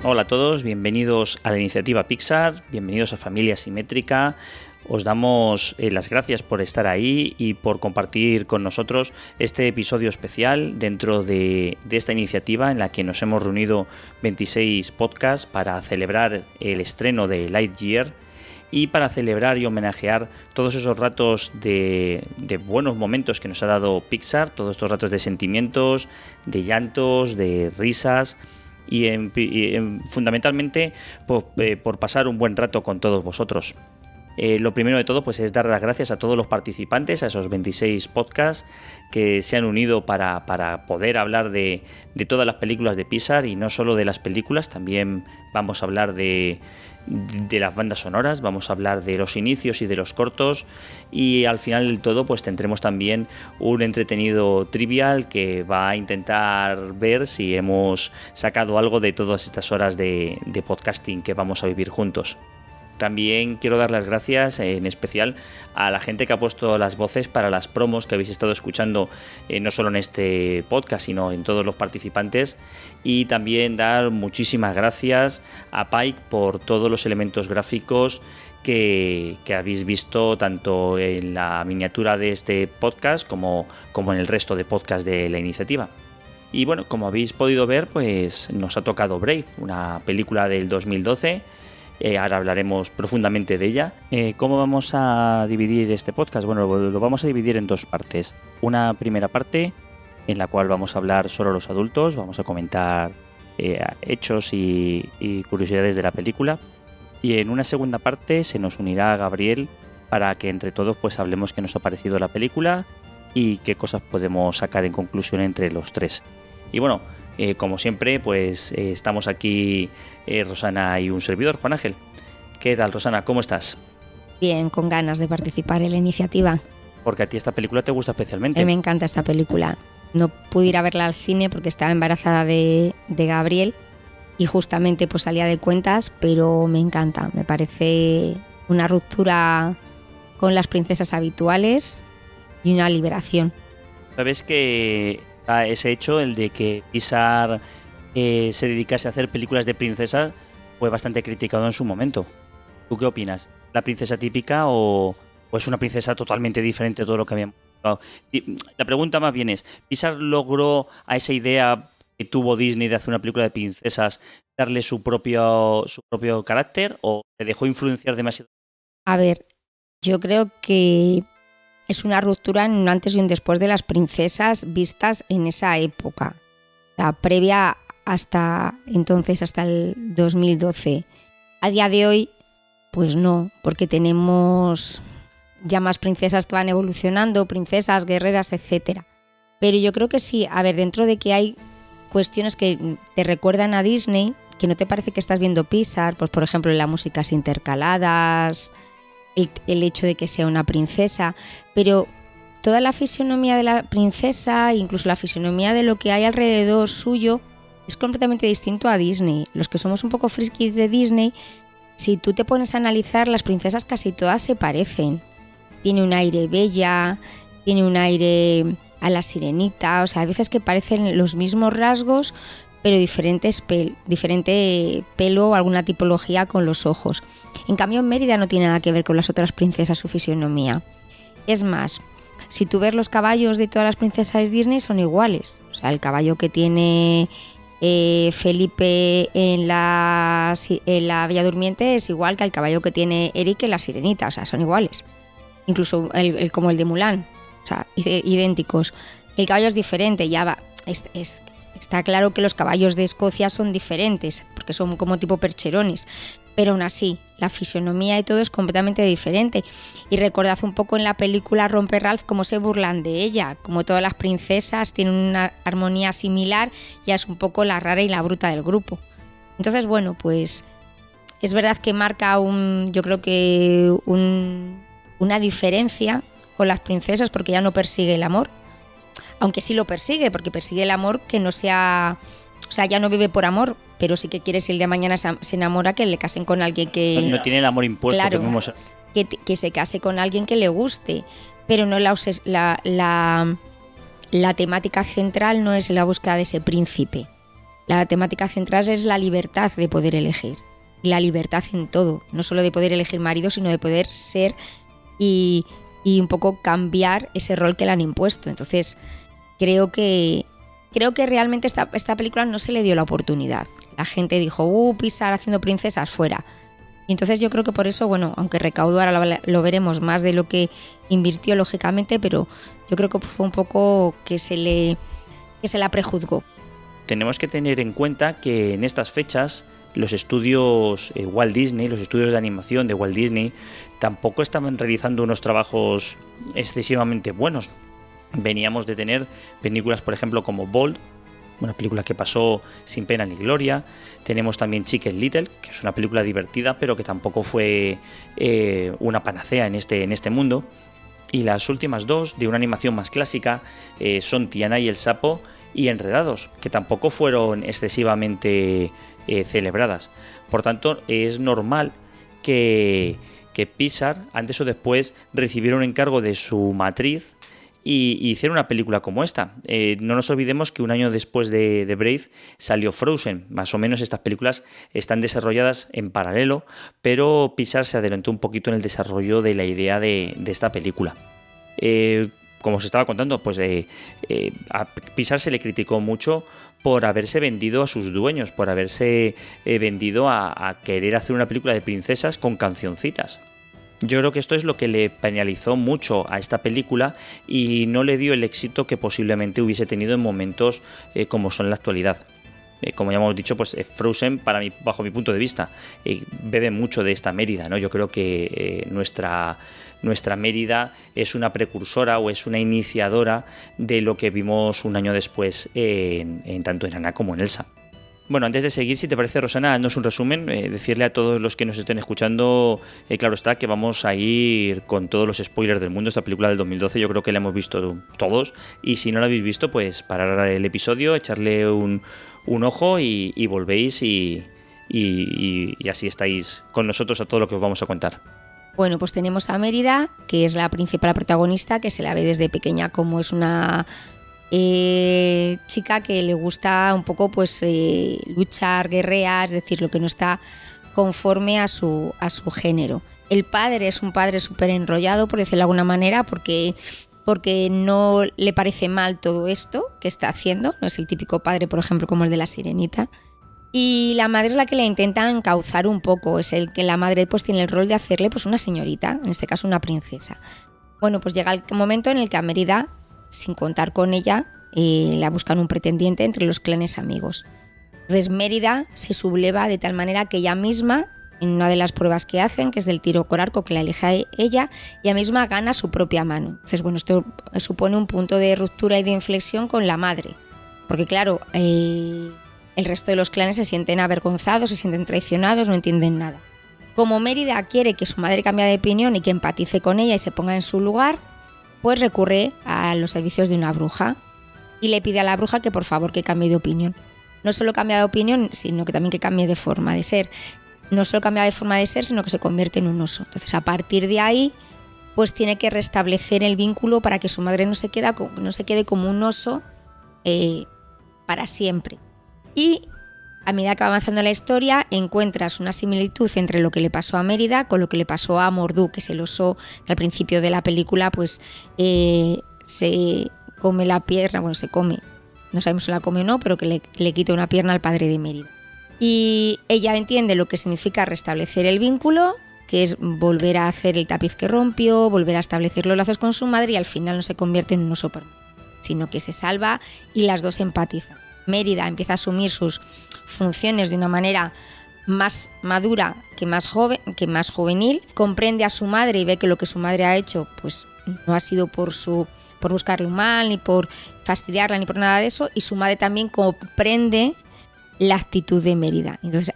Hola a todos, bienvenidos a la iniciativa Pixar, bienvenidos a Familia Simétrica. Os damos las gracias por estar ahí y por compartir con nosotros este episodio especial dentro de esta iniciativa en la que nos hemos reunido 26 podcasts para celebrar el estreno de Lightyear y para celebrar y homenajear todos esos ratos de buenos momentos que nos ha dado Pixar, todos estos ratos de sentimientos, de llantos, de risas y fundamentalmente por pasar un buen rato con todos vosotros. Lo primero de todo pues es dar las gracias a todos los participantes, a esos 26 podcasts que se han unido para poder hablar de todas las películas de Pixar y no solo de las películas, también vamos a hablar de las bandas sonoras, vamos a hablar de los inicios y de los cortos y al final del todo pues tendremos también un entretenido trivial que va a intentar ver si hemos sacado algo de todas estas horas de podcasting que vamos a vivir juntos. También quiero dar las gracias en especial a la gente que ha puesto las voces para las promos que habéis estado escuchando no solo en este podcast sino en todos los participantes, y también dar muchísimas gracias a Pike por todos los elementos gráficos que habéis visto tanto en la miniatura de este podcast como en el resto de podcasts de la iniciativa. Y bueno, como habéis podido ver, pues nos ha tocado Brave, una película del 2012. Ahora hablaremos profundamente de ella. ¿Cómo vamos a dividir este podcast? Bueno, lo vamos a dividir en dos partes. Una primera parte en la cual vamos a hablar solo los adultos, vamos a comentar hechos y curiosidades de la película. Y en una segunda parte se nos unirá Gabriel para que entre todos pues hablemos qué nos ha parecido la película y qué cosas podemos sacar en conclusión entre los tres. Y bueno, como siempre, pues estamos aquí Rosana y un servidor, Juan Ángel. ¿Qué tal, Rosana? ¿Cómo estás? Bien, con ganas de participar en la iniciativa. Porque a ti esta película te gusta especialmente. Me encanta esta película. No pude ir a verla al cine porque estaba embarazada de Gabriel y justamente pues salía de cuentas, pero me encanta. Me parece una ruptura con las princesas habituales y una liberación. ¿Sabes que ese hecho, el de que Pixar se dedicase a hacer películas de princesas, fue bastante criticado en su momento? ¿Tú qué opinas? ¿La princesa típica o es una princesa totalmente diferente de todo lo que habíamos visto? La pregunta más bien es, ¿Pixar logró a esa idea que tuvo Disney de hacer una película de princesas darle su propio carácter o se dejó influenciar demasiado? A ver, yo creo que es una ruptura en un antes y un después de las princesas vistas en esa época, la previa hasta entonces, hasta el 2012. A día de hoy, pues no, porque tenemos ya más princesas que van evolucionando, princesas, guerreras, etcétera. Pero yo creo que sí, a ver, dentro de que hay cuestiones que te recuerdan a Disney, que no te parece que estás viendo Pixar, pues por ejemplo las músicas intercaladas, el hecho de que sea una princesa, pero toda la fisonomía de la princesa, incluso la fisonomía de lo que hay alrededor suyo, es completamente distinto a Disney. Los que somos un poco frikis de Disney, si tú te pones a analizar, las princesas casi todas se parecen. Tiene un aire bella, tiene un aire a la sirenita, o sea, a veces que parecen los mismos rasgos, pero diferente pelo o alguna tipología con los ojos. En cambio, en Mérida no tiene nada que ver con las otras princesas su fisionomía. Es más, si tú ves los caballos de todas las princesas Disney son iguales. O sea, el caballo que tiene Felipe en la Bella Durmiente es igual que el caballo que tiene Eric en la Sirenita, o sea, son iguales. Incluso como el de Mulan, o sea, idénticos. El caballo es diferente, ya va, está claro que los caballos de Escocia son diferentes, porque son como tipo percherones, pero aún así, la fisonomía y todo es completamente diferente. Y recordad un poco en la película Romper Ralph cómo se burlan de ella, como todas las princesas tienen una armonía similar, ya es un poco la rara y la bruta del grupo. Entonces, bueno, pues es verdad que marca yo creo que una diferencia con las princesas, porque ya no persigue el amor. Aunque sí lo persigue, porque persigue el amor que no sea... O sea, ya no vive por amor, pero sí que quiere, si el día de mañana se enamora, que le casen con alguien que... No tiene el amor impuesto. Claro, que se case con alguien que le guste, pero no la temática central no es la búsqueda de ese príncipe. La temática central es la libertad de poder elegir. La libertad en todo, no solo de poder elegir marido, sino de poder ser y un poco cambiar ese rol que le han impuesto. Entonces, creo que realmente esta película no se le dio la oportunidad. La gente dijo, Pixar haciendo princesas, fuera. Y entonces yo creo que por eso, bueno, aunque recaudó, ahora lo veremos más de lo que invirtió lógicamente, pero yo creo que fue un poco que se la prejuzgó. Tenemos que tener en cuenta que en estas fechas los estudios Walt Disney, los estudios de animación de Walt Disney, tampoco estaban realizando unos trabajos excesivamente buenos. Veníamos de tener películas, por ejemplo, como Bold, una película que pasó sin pena ni gloria. Tenemos también Chicken Little, que es una película divertida, pero que tampoco fue una panacea en este mundo. Y las últimas dos, de una animación más clásica, son Tiana y el sapo y Enredados, que tampoco fueron excesivamente celebradas. Por tanto, es normal que Pixar, antes o después, recibiera un encargo de su matriz y hiciera una película como esta. No nos olvidemos que un año después de Brave salió Frozen. Más o menos estas películas están desarrolladas en paralelo, pero Pixar se adelantó un poquito en el desarrollo de la idea de esta película. Como os estaba contando, pues a Pixar se le criticó mucho por haberse vendido a sus dueños, por haberse vendido a querer hacer una película de princesas con cancioncitas. Yo creo que esto es lo que le penalizó mucho a esta película y no le dio el éxito que posiblemente hubiese tenido en momentos como son la actualidad. Como ya hemos dicho, pues Frozen, bajo mi punto de vista, bebe mucho de esta Mérida, ¿no? Yo creo que nuestra Mérida es una precursora o es una iniciadora de lo que vimos un año después tanto en Anna como en Elsa. Bueno, antes de seguir, si te parece, Rosana, haznos un resumen, decirle a todos los que nos estén escuchando, claro está, que vamos a ir con todos los spoilers del mundo. Esta película del 2012 yo creo que la hemos visto todos, y si no la habéis visto, pues parar el episodio, echarle un ojo y volvéis y así estáis con nosotros a todo lo que os vamos a contar. Bueno, pues tenemos a Mérida, que es la principal protagonista, que se la ve desde pequeña como es una chica que le gusta un poco pues luchar, guerrear, es decir, lo que no está conforme a su género. El padre es un padre súper enrollado, por decirlo de alguna manera, porque no le parece mal todo esto que está haciendo, no es el típico padre, por ejemplo, como el de La Sirenita. Y la madre es la que le intenta encauzar un poco, es el que la madre pues tiene el rol de hacerle pues una señorita, en este caso una princesa. Bueno, pues llega el momento en el que a Mérida, sin contar con ella, la buscan un pretendiente entre los clanes amigos. Entonces Mérida se subleva de tal manera que ella misma, en una de las pruebas que hacen, que es del tiro con arco, que la elige ella misma gana su propia mano. Entonces, bueno, esto supone un punto de ruptura y de inflexión con la madre, porque claro, el resto de los clanes se sienten avergonzados, se sienten traicionados, no entienden nada. Como Mérida quiere que su madre cambie de opinión y que empatice con ella y se ponga en su lugar, pues recurre a los servicios de una bruja y le pide a la bruja que por favor que cambie de opinión. No solo cambia de opinión, sino que también que cambie de forma de ser. No solo cambia de forma de ser, sino que se convierte en un oso. Entonces, a partir de ahí, pues tiene que restablecer el vínculo para que su madre no se quede como un oso para siempre. Y a medida que va avanzando la historia, encuentras una similitud entre lo que le pasó a Mérida con lo que le pasó a Mordu, que es el oso que al principio de la película pues se come la pierna, bueno, se come, no sabemos si la come o no, pero que le quita una pierna al padre de Mérida. Y ella entiende lo que significa restablecer el vínculo, que es volver a hacer el tapiz que rompió, volver a establecer los lazos con su madre, y al final no se convierte en un oso permanente, sino que se salva y las dos empatizan. Mérida empieza a asumir sus funciones de una manera más madura que más juvenil, comprende a su madre y ve que lo que su madre ha hecho pues no ha sido por buscarle un mal, ni por fastidiarla, ni por nada de eso, y su madre también comprende la actitud de Mérida. Entonces,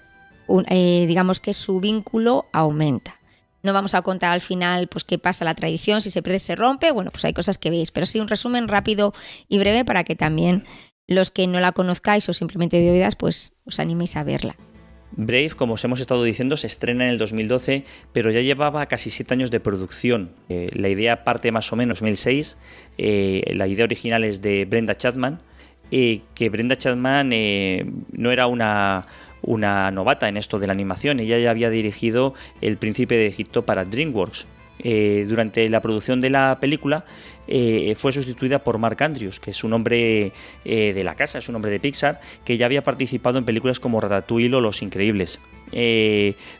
digamos que su vínculo aumenta. No vamos a contar al final pues qué pasa la tradición, si se pierde, se rompe, bueno, pues hay cosas que veis, pero sí un resumen rápido y breve para que también los que no la conozcáis o simplemente de oídas, pues os animéis a verla. Brave, como os hemos estado diciendo, se estrena en el 2012, pero ya llevaba casi 7 años de producción. La idea parte más o menos en 2006, la idea original es de Brenda Chapman, que Brenda Chapman no era una novata en esto de la animación. Ella ya había dirigido El Príncipe de Egipto para DreamWorks. Durante la producción de la película fue sustituida por Mark Andrews, que es un hombre de la casa, es un hombre de Pixar, que ya había participado en películas como Ratatouille o Los Increíbles.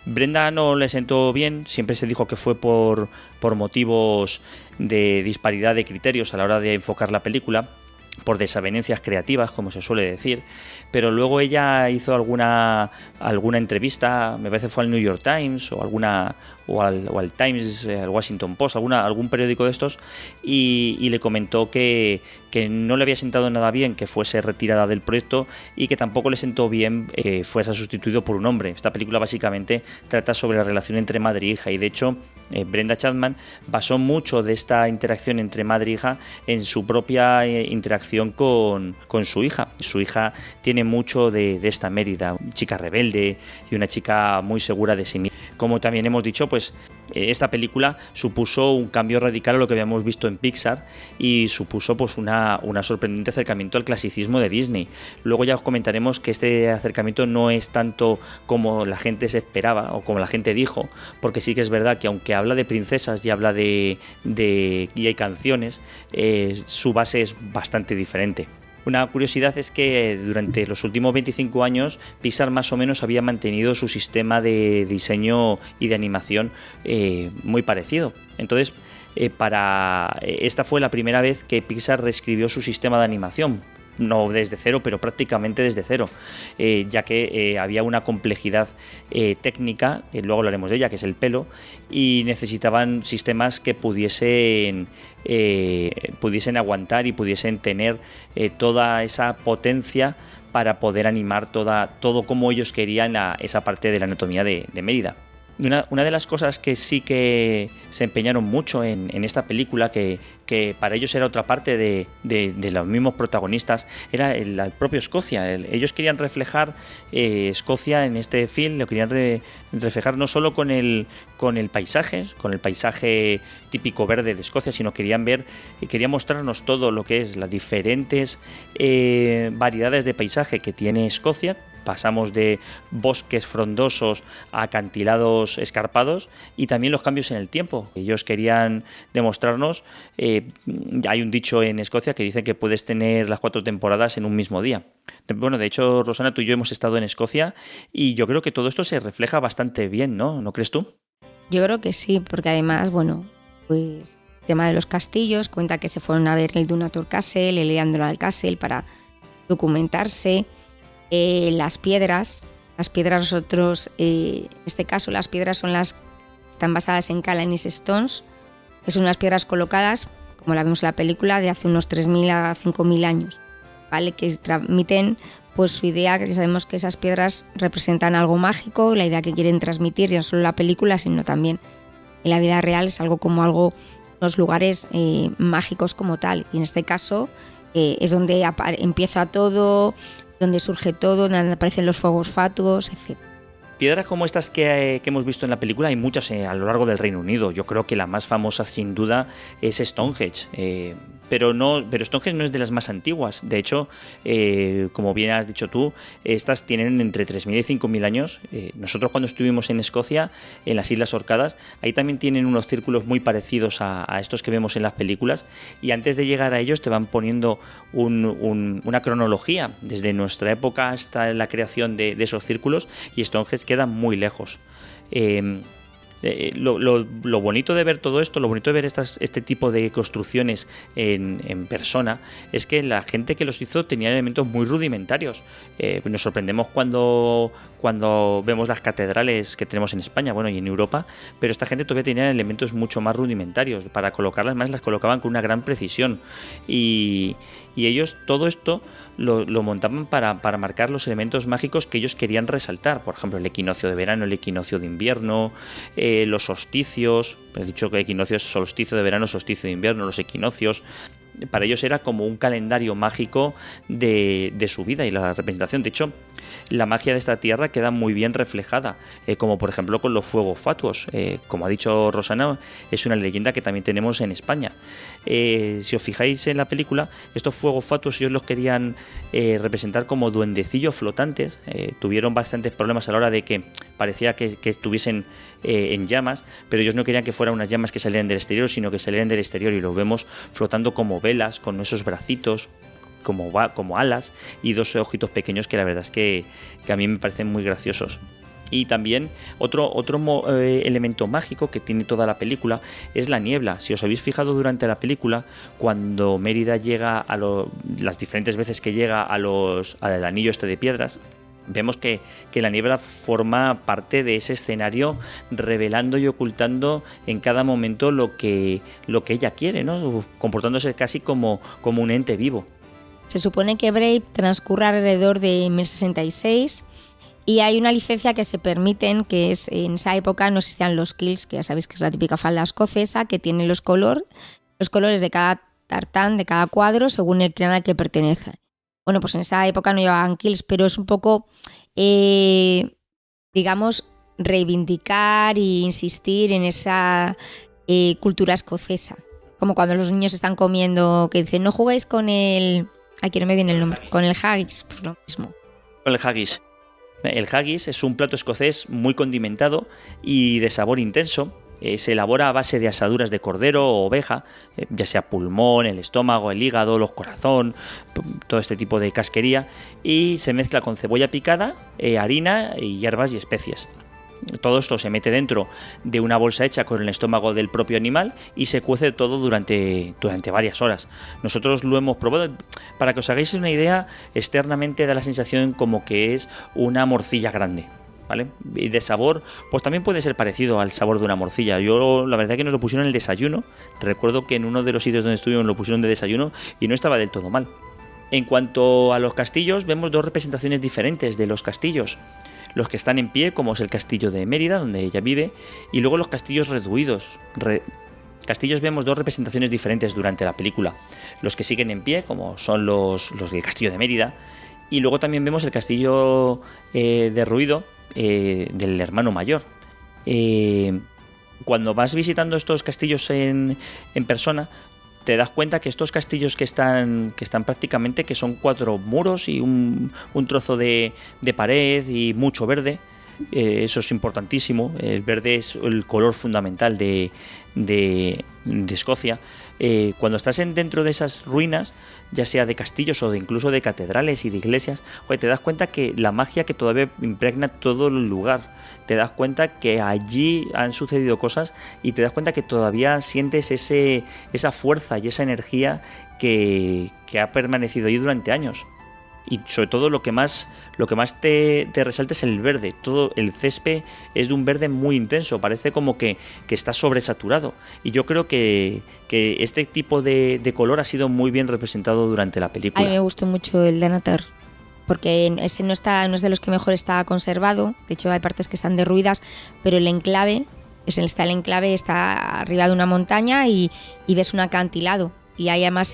Brenda no le sentó bien, siempre se dijo que fue por motivos de disparidad de criterios a la hora de enfocar la película, por desavenencias creativas, como se suele decir, pero luego ella hizo alguna entrevista, me parece fue al New York Times o al Times, al Washington Post, algún periódico de estos, y le comentó que no le había sentado nada bien que fuese retirada del proyecto y que tampoco le sentó bien que fuese sustituido por un hombre. Esta película básicamente trata sobre la relación entre madre e hija, y de hecho Brenda Chapman basó mucho de esta interacción entre madre e hija en su propia interacción con su hija. Su hija tiene mucho de esta Mérida, una chica rebelde y una chica muy segura de sí misma. Como también hemos dicho, pues esta película supuso un cambio radical a lo que habíamos visto en Pixar y supuso pues una sorprendente acercamiento al clasicismo de Disney. Luego ya os comentaremos que este acercamiento no es tanto como la gente se esperaba o como la gente dijo, porque sí que es verdad que aunque habla de princesas y habla y hay canciones, su base es bastante diferente. Una curiosidad es que durante los últimos 25 años Pixar más o menos había mantenido su sistema de diseño y de animación muy parecido. Entonces, esta fue la primera vez que Pixar reescribió su sistema de animación. No desde cero, pero prácticamente desde cero, ya que había una complejidad técnica, luego hablaremos de ella, que es el pelo, y necesitaban sistemas que pudiesen aguantar y pudiesen tener toda esa potencia para poder animar todo como ellos querían esa parte de la anatomía de Mérida. Una de las cosas que sí que se empeñaron mucho en esta película, que para ellos era otra parte de los mismos protagonistas, era el propio Escocia. Ellos querían reflejar Escocia en este film, lo querían reflejar no solo con el paisaje típico verde de Escocia, sino querían mostrarnos todo lo que es las diferentes variedades de paisaje que tiene Escocia. Pasamos de bosques frondosos a acantilados escarpados, y también los cambios en el tiempo. Ellos querían demostrarnos, hay un dicho en Escocia que dice que puedes tener las 4 temporadas en un mismo día. Bueno, de hecho, Rosana, tú y yo hemos estado en Escocia y yo creo que todo esto se refleja bastante bien, ¿no? ¿No crees tú? Yo creo que sí, porque además, bueno, pues el tema de los castillos, cuenta que se fueron a ver el Dunator Castle, el Leandral Castle para documentarse. Las piedras nosotros, en este caso las piedras están basadas en Calanese Stones, que son unas piedras colocadas, como la vemos en la película, de hace unos 3.000 a 5.000 años, ¿vale? Que transmiten pues su idea, que ya sabemos que esas piedras representan algo mágico, la idea que quieren transmitir, ya no solo en la película, sino también en la vida real, es unos lugares mágicos como tal, y en este caso es donde empieza todo, donde surge todo, donde aparecen los fuegos fatuos, etc. Piedras como estas que hemos visto en la película hay muchas a lo largo del Reino Unido. Yo creo que la más famosa sin duda es Stonehenge. Pero Stonehenge no es de las más antiguas. De hecho, como bien has dicho tú, estas tienen entre 3.000 y 5.000 años. Nosotros cuando estuvimos en Escocia, en las Islas Orcadas, ahí también tienen unos círculos muy parecidos a estos que vemos en las películas, y antes de llegar a ellos te van poniendo una cronología desde nuestra época hasta la creación de esos círculos, y Stonehenge queda muy lejos. Lo bonito de ver todo esto, lo bonito de ver este tipo de construcciones en persona, es que la gente que los hizo tenía elementos muy rudimentarios. Nos sorprendemos cuando vemos las catedrales que tenemos en España, bueno, y en Europa, pero esta gente todavía tenía elementos mucho más rudimentarios. Para colocarlas más las colocaban con una gran precisión, y ellos todo esto lo montaban para marcar los elementos mágicos que ellos querían resaltar. Por ejemplo, el equinoccio de verano, el equinoccio de invierno, los solsticios. He dicho que equinoccio es solsticio de verano, solsticio de invierno, los equinoccios. para ellos era como un calendario mágico de su vida y la representación. De hecho, la magia de esta tierra queda muy bien reflejada, como por ejemplo con los fuegos fatuos. Como ha dicho Rosana, es una leyenda que también tenemos en España. Si os fijáis en la película, estos fuegos fatuos ellos los querían representar como duendecillos flotantes. Tuvieron bastantes problemas a la hora de que parecía que estuviesen en llamas, pero ellos no querían que fueran unas llamas que salieran del exterior, sino que salieran del exterior, y los vemos flotando como velas, con esos bracitos como alas y dos ojitos pequeños que la verdad es que a mí me parecen muy graciosos. Y también otro elemento mágico que tiene toda la película es la niebla. Si os habéis fijado durante la película, cuando Mérida llega las diferentes veces que llega al anillo este de piedras, vemos que la niebla forma parte de ese escenario, revelando y ocultando en cada momento lo que ella quiere, ¿no? Comportándose casi como un ente vivo. Se supone que Brave transcurre alrededor de 1066 y hay una licencia que se permiten, que es en esa época no existían los kilts, que ya sabéis que es la típica falda escocesa que tiene los colores de cada tartán, de cada cuadro, según el clan al que pertenece. Bueno, pues en esa época no llevaban kilts, pero es un poco, digamos, reivindicar e insistir en esa cultura escocesa. Como cuando los niños están comiendo, que dicen, no juguéis con el... Aquí no me viene el nombre. Con el haggis, pues lo mismo. Con el haggis. El haggis es un plato escocés muy condimentado y de sabor intenso. Se elabora a base de asaduras de cordero o oveja, ya sea pulmón, el estómago, el hígado, los corazón, todo este tipo de casquería, y se mezcla con cebolla picada, harina y hierbas y especias. Todo esto se mete dentro de una bolsa hecha con el estómago del propio animal y se cuece todo durante varias horas. Nosotros lo hemos probado. Para que os hagáis una idea, externamente da la sensación como que es una morcilla grande, ¿vale? Y de sabor, pues también puede ser parecido al sabor de una morcilla. Yo, la verdad, que nos lo pusieron en el desayuno. Recuerdo que en uno de los sitios donde estuvimos lo pusieron de desayuno y no estaba del todo mal. En cuanto a los castillos, vemos dos representaciones diferentes de los castillos. Los que están en pie, como es el castillo de Mérida, donde ella vive, y luego los castillos reduidos. Castillos vemos dos representaciones diferentes durante la película. Los que siguen en pie, como son los del castillo de Mérida, y luego también vemos el castillo derruido del hermano mayor. Cuando vas visitando estos castillos en persona, te das cuenta que estos castillos que están prácticamente, que son 4 muros y un trozo de pared y mucho verde, eso es importantísimo. El verde es el color fundamental de Escocia. Cuando estás dentro de esas ruinas, ya sea de castillos o incluso de catedrales y de iglesias, te das cuenta que la magia que todavía impregna todo el lugar. Te das cuenta que allí han sucedido cosas y te das cuenta que todavía sientes esa fuerza y esa energía que ha permanecido ahí durante años. Y sobre todo lo que más te resalta es el verde. Todo el césped es de un verde muy intenso, parece como que está sobresaturado. Y yo creo que este tipo de color ha sido muy bien representado durante la película. A mí me gustó mucho el Denatar, porque ese no es de los que mejor está conservado. De hecho hay partes que están derruidas, pero el enclave, está arriba de una montaña y ves un acantilado. Y ahí además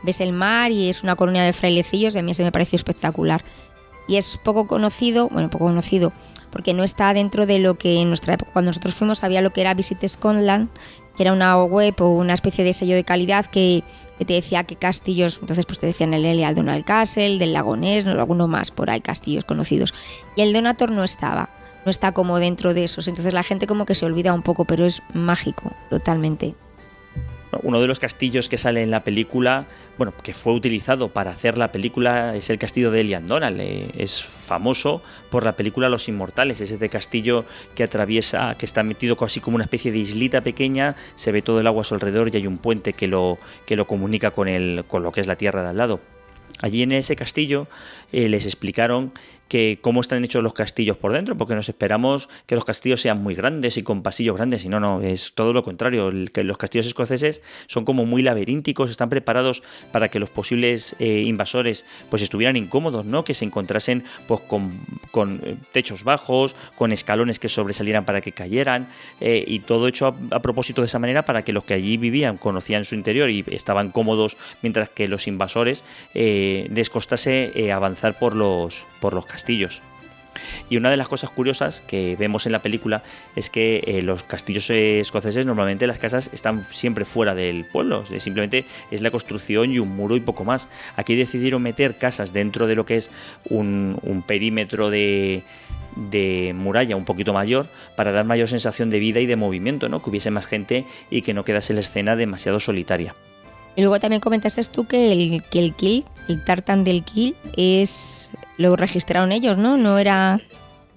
ves el mar y es una colonia de frailecillos, y a mí se me pareció espectacular. Y es poco conocido, porque no está dentro de lo que en nuestra época, cuando nosotros fuimos, había lo que era Visit Scotland, que era una web o una especie de sello de calidad que te decía qué castillos, entonces pues te decían el Elial Donald Castle, del Lago Ness, alguno más por ahí, castillos conocidos. Y el Donator no está como dentro de esos, entonces la gente como que se olvida un poco, pero es mágico, totalmente. Uno de los castillos que sale en la película, que fue utilizado para hacer la película, es el castillo de Elian Donald. Es famoso por la película Los Inmortales. Es ese castillo que atraviesa, que está metido casi como una especie de islita pequeña, se ve todo el agua a su alrededor y hay un puente que lo comunica con lo que es la tierra de al lado. Allí en ese castillo les explicaron que cómo están hechos los castillos por dentro, porque nos esperamos que los castillos sean muy grandes y con pasillos grandes, y no, es todo lo contrario. Que los castillos escoceses son como muy laberínticos, están preparados para que los posibles invasores pues estuvieran incómodos, ¿no? Que se encontrasen pues con techos bajos, con escalones que sobresalieran para que cayeran, y todo hecho a propósito de esa manera para que los que allí vivían conocían su interior y estaban cómodos, mientras que los invasores les costase avanzar por los castillos. Y una de las cosas curiosas que vemos en la película es que los castillos escoceses, normalmente las casas están siempre fuera del pueblo, simplemente es la construcción y un muro y poco más. Aquí decidieron meter casas dentro de lo que es un perímetro de muralla un poquito mayor para dar mayor sensación de vida y de movimiento, ¿no? Que hubiese más gente y que no quedase la escena demasiado solitaria. Y luego también comentaste tú que el Kill, el tartán del Kill, lo registraron ellos, ¿no? No era...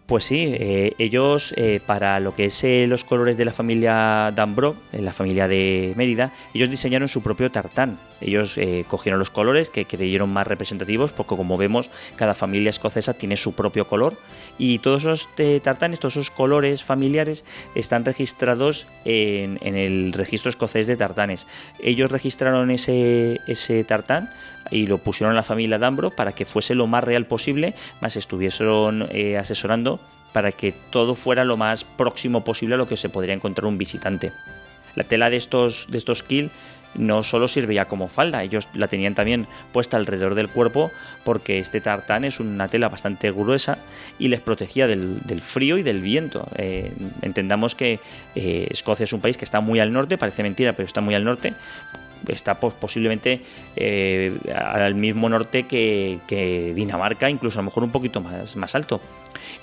Pues sí, ellos para lo que es los colores de la familia Danbrook, la familia de Mérida, ellos diseñaron su propio tartán. Ellos cogieron los colores que creyeron más representativos, porque como vemos, cada familia escocesa tiene su propio color, y todos esos tartanes, todos esos colores familiares están registrados en el registro escocés de tartanes. Ellos registraron ese tartán y lo pusieron a la familia Danbrook para que fuese lo más real posible, más estuvieron asesorando para que todo fuera lo más próximo posible a lo que se podría encontrar un visitante. La tela de estos Kill no solo sirve ya como falda, ellos la tenían también puesta alrededor del cuerpo, porque este tartán es una tela bastante gruesa y les protegía del frío y del viento. Entendamos que Escocia es un país que está muy al norte, parece mentira, pero está muy al norte. Está posiblemente al mismo norte que Dinamarca, incluso a lo mejor un poquito más alto,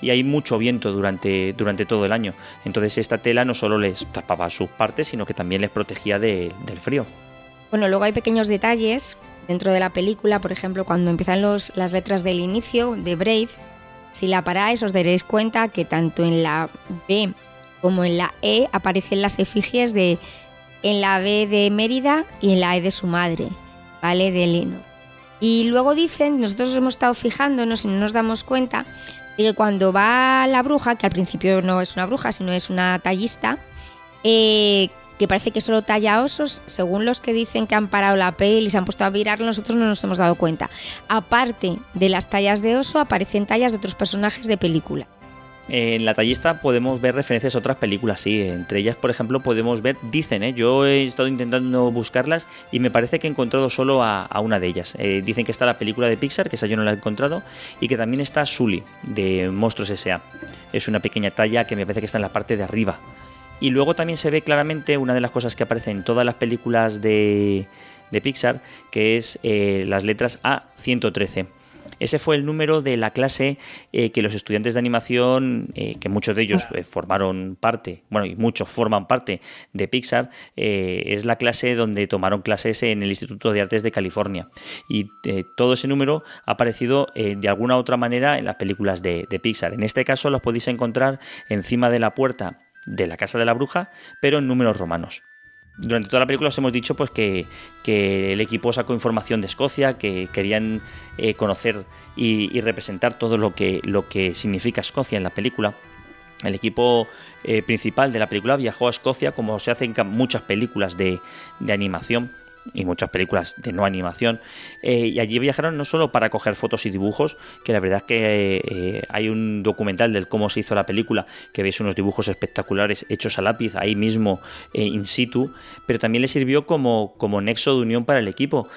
y hay mucho viento durante todo el año. Entonces esta tela no solo les tapaba sus partes, sino que también les protegía del frío. Bueno, luego hay pequeños detalles dentro de la película. Por ejemplo, cuando empiezan las letras del inicio de Brave, si la paráis os daréis cuenta que tanto en la B como en la E aparecen las efigies en la B de Mérida y en la E de su madre, ¿vale? De Elenor. Y luego dicen, nosotros hemos estado fijándonos y no nos damos cuenta de que cuando va la bruja, que al principio no es una bruja, sino es una tallista, que parece que solo talla osos, según los que dicen que han parado la peli y se han puesto a mirarlo, nosotros no nos hemos dado cuenta. Aparte de las tallas de oso, aparecen tallas de otros personajes de película. En la tallista podemos ver referencias a otras películas, sí. Entre ellas, por ejemplo, podemos ver, dicen, yo he estado intentando buscarlas y me parece que he encontrado solo a una de ellas. Dicen que está la película de Pixar, que esa yo no la he encontrado, y que también está Sully, de Monstruos S.A. Es una pequeña talla que me parece que está en la parte de arriba. Y luego también se ve claramente una de las cosas que aparece en todas las películas de Pixar, que es las letras A113. Ese fue el número de la clase que los estudiantes de animación, que muchos de ellos formaron parte, bueno, y muchos forman parte de Pixar, es la clase donde tomaron clases en el Instituto de Artes de California. Y todo ese número ha aparecido de alguna u otra manera en las películas de Pixar. En este caso los podéis encontrar encima de la puerta de la casa de la bruja, pero en números romanos. Durante toda la película os hemos dicho pues que el equipo sacó información de Escocia, que querían conocer y representar todo lo que significa Escocia en la película. El equipo principal de la película viajó a Escocia, como se hace en muchas películas de animación y muchas películas de no animación, y allí viajaron no solo para coger fotos y dibujos, que la verdad es que hay un documental del cómo se hizo la película, que veis unos dibujos espectaculares hechos a lápiz ahí mismo in situ, pero también les sirvió como nexo de unión para el equipo.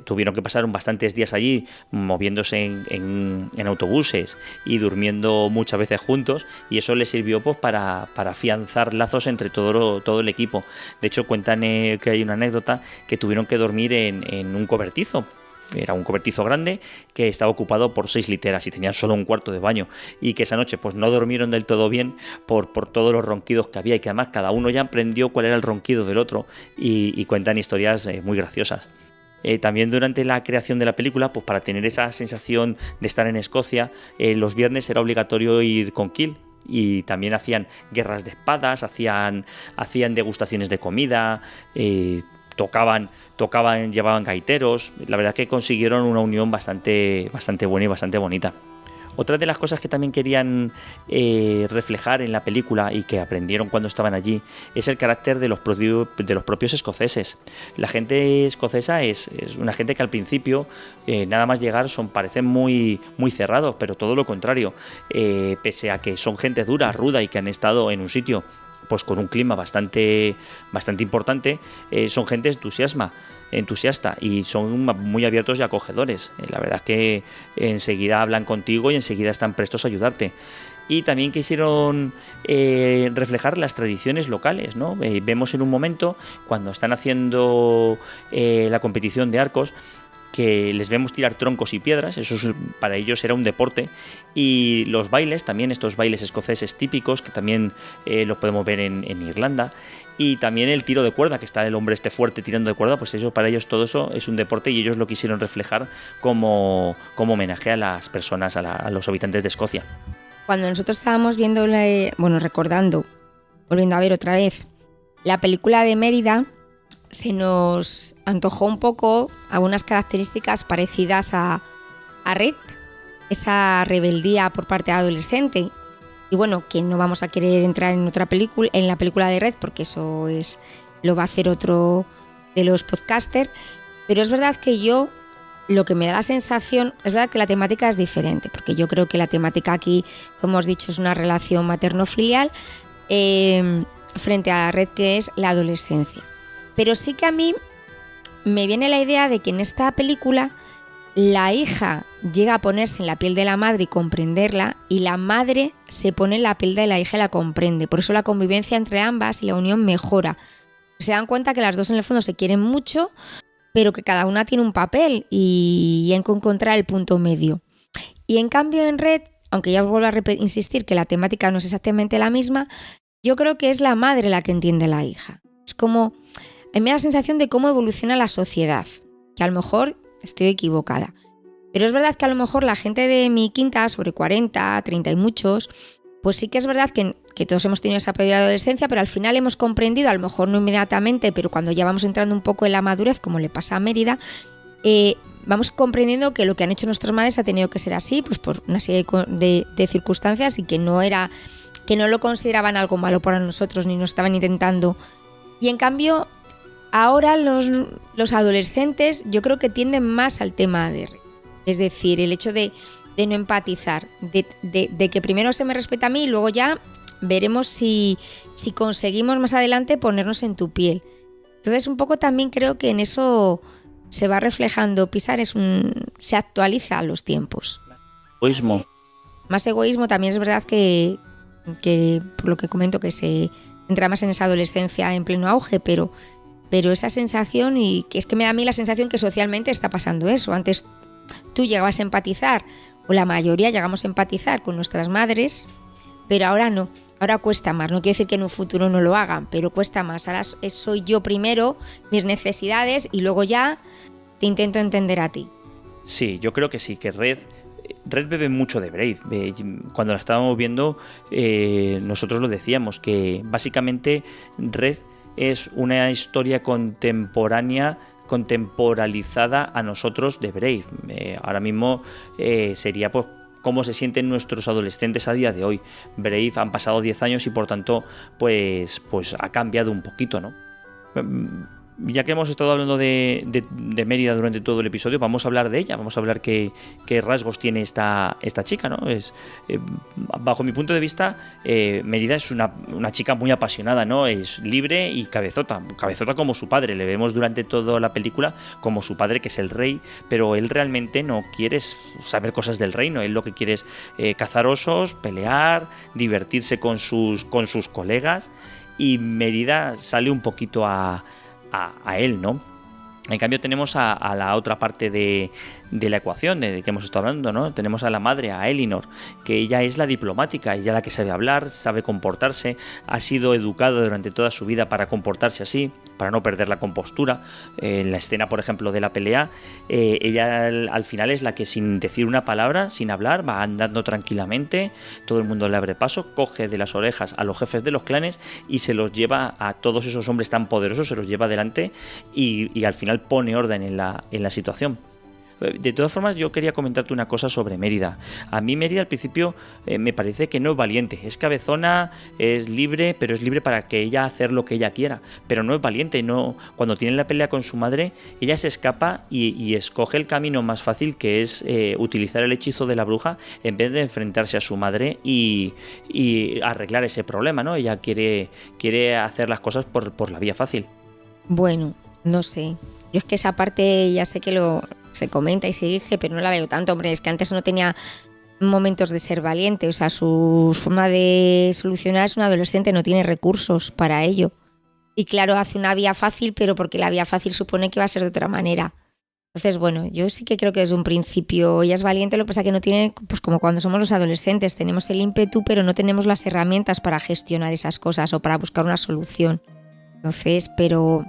Tuvieron que pasar bastantes días allí moviéndose en autobuses y durmiendo muchas veces juntos, y eso les sirvió pues para afianzar lazos entre todo el equipo. De hecho cuentan que hay una anécdota que tuvieron que dormir en un cobertizo. Era un cobertizo grande que estaba ocupado por 6 literas y tenían solo un cuarto de baño, y que esa noche pues no durmieron del todo bien por todos los ronquidos que había, y que además cada uno ya aprendió cuál era el ronquido del otro, y cuentan historias muy graciosas. También durante la creación de la película, pues para tener esa sensación de estar en Escocia, los viernes era obligatorio ir con Kill, y también hacían guerras de espadas, hacían degustaciones de comida, tocaban, llevaban gaiteros. La verdad es que consiguieron una unión bastante buena y bastante bonita. Otra de las cosas que también querían reflejar en la película y que aprendieron cuando estaban allí es el carácter de los propios escoceses. La gente escocesa es una gente que al principio, nada más llegar, parecen muy, muy cerrados, pero todo lo contrario. Pese a que son gente dura, ruda y que han estado en un sitio pues con un clima bastante importante, son gente entusiasta y son muy abiertos y acogedores. La verdad es que enseguida hablan contigo y enseguida están prestos a ayudarte. Y también quisieron reflejar las tradiciones locales, ¿no? Vemos en un momento, cuando están haciendo la competición de arcos, que les vemos tirar troncos y piedras, para ellos era un deporte, y los bailes, también estos bailes escoceses típicos, que también los podemos ver en Irlanda, y también el tiro de cuerda, que está el hombre fuerte tirando de cuerda, pues eso, para ellos todo eso es un deporte y ellos lo quisieron reflejar como homenaje a las personas, a los habitantes de Escocia. Cuando nosotros estábamos viendo, volviendo a ver otra vez la película de Mérida, se nos antojó un poco algunas características parecidas a Red, esa rebeldía por parte de adolescente. Y bueno, que no vamos a querer entrar en la película de Red, porque eso lo va a hacer otro de los podcasters. Pero es verdad que lo que me da la sensación, es verdad que la temática es diferente, porque yo creo que la temática aquí, como os he dicho, es una relación materno-filial frente a Red, que es la adolescencia. Pero sí que a mí me viene la idea de que en esta película la hija llega a ponerse en la piel de la madre y comprenderla, y la madre se pone en la piel de la hija y la comprende. Por eso la convivencia entre ambas y la unión mejora. Se dan cuenta que las dos en el fondo se quieren mucho, pero que cada una tiene un papel y hay que encontrar el punto medio. Y en cambio en Red, aunque ya os vuelvo a insistir que la temática no es exactamente la misma, yo creo que es la madre la que entiende a la hija. Es como... A mí me da la sensación de cómo evoluciona la sociedad, que a lo mejor estoy equivocada. Pero es verdad que a lo mejor la gente de mi quinta, sobre 40, 30 y muchos, pues sí que es verdad que todos hemos tenido esa periodo de adolescencia, pero al final hemos comprendido, a lo mejor no inmediatamente, pero cuando ya vamos entrando un poco en la madurez, como le pasa a Mérida, vamos comprendiendo que lo que han hecho nuestras madres ha tenido que ser así, pues por una serie de circunstancias, y que no lo consideraban algo malo para nosotros, ni nos estaban intentando. Y en cambio... Ahora los adolescentes yo creo que tienden más al tema de Red. Es decir, el hecho de no empatizar, de que primero se me respeta a mí y luego ya veremos si conseguimos más adelante ponernos en tu piel. Entonces un poco también creo que en eso se va reflejando. Pixar se actualiza a los tiempos. Egoísmo. Más egoísmo también es verdad que por lo que comento que se entra más en esa adolescencia en pleno auge, pero esa sensación, y que es que me da a mí la sensación que socialmente está pasando eso. Antes tú llegabas a empatizar, o la mayoría llegamos a empatizar con nuestras madres, pero ahora no, ahora cuesta más. No quiero decir que en un futuro no lo hagan, pero cuesta más. Ahora soy yo primero, mis necesidades, y luego ya te intento entender a ti. Sí, yo creo que sí, que Red bebe mucho de Brave. Cuando la estábamos viendo, nosotros lo decíamos, que básicamente Red es una historia contemporalizada a nosotros de Brave. Ahora mismo sería pues cómo se sienten nuestros adolescentes a día de hoy. Brave han pasado 10 años y por tanto pues ha cambiado un poquito, ¿no? Ya que hemos estado hablando de Mérida durante todo el episodio, vamos a hablar de ella, vamos a hablar qué rasgos tiene esta chica, ¿no? Bajo mi punto de vista, Mérida es una chica muy apasionada, ¿no? Es libre y cabezota como su padre. Le vemos durante toda la película como su padre, que es el rey, pero él realmente no quiere saber cosas del reino. Él lo que quiere es cazar osos, pelear, divertirse con sus colegas, y Mérida sale un poquito a él, ¿no? En cambio tenemos a la otra parte de la ecuación de que hemos estado hablando, ¿no? Tenemos a la madre, a Elinor, que ella es la diplomática, ella la que sabe hablar, sabe comportarse, ha sido educada durante toda su vida para comportarse así, para no perder la compostura. En la escena, por ejemplo, de la pelea, ella al final es la que, sin decir una palabra, sin hablar, va andando tranquilamente, todo el mundo le abre paso, coge de las orejas a los jefes de los clanes y se los lleva a todos esos hombres tan poderosos, se los lleva adelante y al final pone orden en la situación. De todas formas, yo quería comentarte una cosa sobre Mérida. A mí Mérida al principio me parece que no es valiente. Es cabezona, es libre, pero es libre para que ella hacer lo que ella quiera. Pero no es valiente. No, cuando tiene la pelea con su madre, ella se escapa y escoge el camino más fácil, que es utilizar el hechizo de la bruja en vez de enfrentarse a su madre y arreglar ese problema, ¿no? Ella quiere hacer las cosas por la vía fácil. Bueno, no sé. Yo es que esa parte ya sé que se comenta y se dice, pero no la veo tanto. Hombre, es que antes no tenía momentos de ser valiente. O sea, su forma de solucionar es un adolescente, no tiene recursos para ello. Y claro, hace una vía fácil, pero porque la vía fácil supone que va a ser de otra manera. Entonces, bueno, yo sí que creo que desde un principio ella es valiente, lo que pasa es que no tiene, pues como cuando somos los adolescentes, tenemos el ímpetu, pero no tenemos las herramientas para gestionar esas cosas o para buscar una solución. Entonces, pero...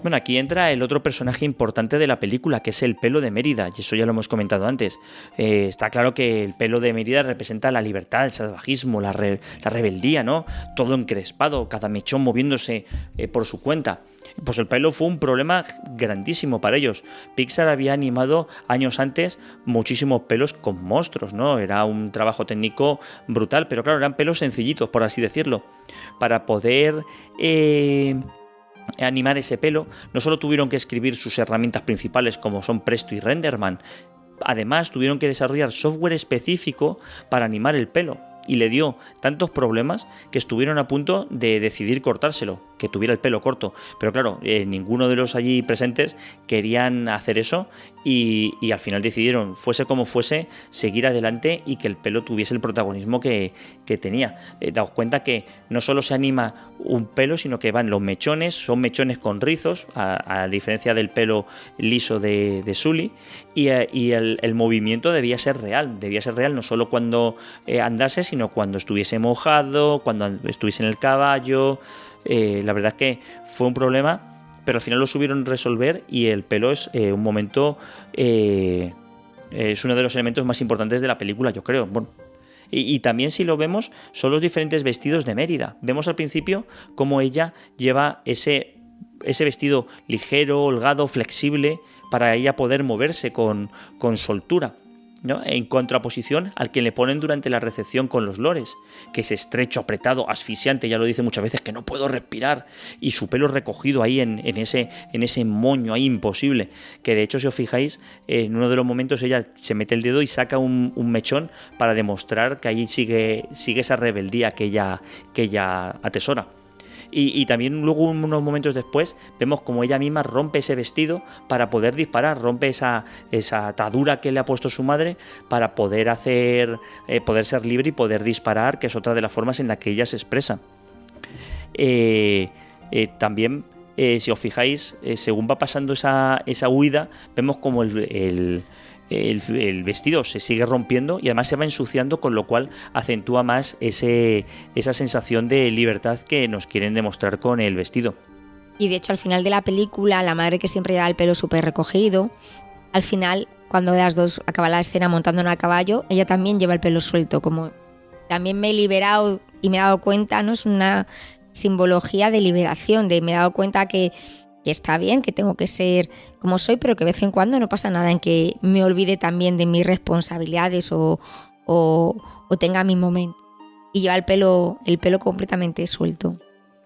Bueno, aquí entra el otro personaje importante de la película, que es el pelo de Mérida, y eso ya lo hemos comentado antes. Está claro que el pelo de Mérida representa la libertad, el salvajismo, la rebeldía, ¿no? Todo encrespado, cada mechón moviéndose por su cuenta. Pues el pelo fue un problema grandísimo para ellos. Pixar había animado años antes muchísimos pelos con monstruos, ¿no? Era un trabajo técnico brutal, pero claro, eran pelos sencillitos, por así decirlo. Para poder... animar ese pelo, no solo tuvieron que escribir sus herramientas principales como son Presto y Renderman, además tuvieron que desarrollar software específico para animar el pelo, y le dio tantos problemas que estuvieron a punto de decidir cortárselo, que tuviera el pelo corto. Pero claro, ninguno de los allí presentes querían hacer eso y al final decidieron, fuese como fuese, seguir adelante y que el pelo tuviese el protagonismo que tenía. Daos cuenta que no solo se anima un pelo, sino que van los mechones, son mechones con rizos, a diferencia del pelo liso de Sully, y el movimiento debía ser real no solo cuando andase, sino cuando estuviese mojado, cuando estuviese en el caballo. La verdad es que fue un problema, pero al final lo supieron resolver y el pelo es un momento, es uno de los elementos más importantes de la película, yo creo. Bueno, y también, si lo vemos, son los diferentes vestidos de Mérida. Vemos al principio cómo ella lleva ese vestido ligero, holgado, flexible, para ella poder moverse con soltura, ¿no? En contraposición al que le ponen durante la recepción con los lores, que es estrecho, apretado, asfixiante, ya lo dice muchas veces, que no puedo respirar, y su pelo recogido ahí en ese moño ahí imposible, que de hecho, si os fijáis, en uno de los momentos ella se mete el dedo y saca un mechón para demostrar que ahí sigue esa rebeldía que ella atesora. Y también luego, unos momentos después, vemos como ella misma rompe ese vestido para poder disparar, rompe esa atadura que le ha puesto su madre para poder ser libre y poder disparar, que es otra de las formas en la que ella se expresa. También, si os fijáis, según va pasando esa huida, vemos como el vestido se sigue rompiendo y además se va ensuciando, con lo cual acentúa más esa sensación de libertad que nos quieren demostrar con el vestido. Y de hecho, al final de la película, la madre, que siempre lleva el pelo súper recogido, al final, cuando las dos acaban la escena montando en el caballo, ella también lleva el pelo suelto. Como también me he liberado y me he dado cuenta, ¿no? Es una simbología de liberación, me he dado cuenta que está bien, que tengo que ser como soy, pero que de vez en cuando no pasa nada en que me olvide también de mis responsabilidades o tenga mi momento. Y lleva el pelo completamente suelto.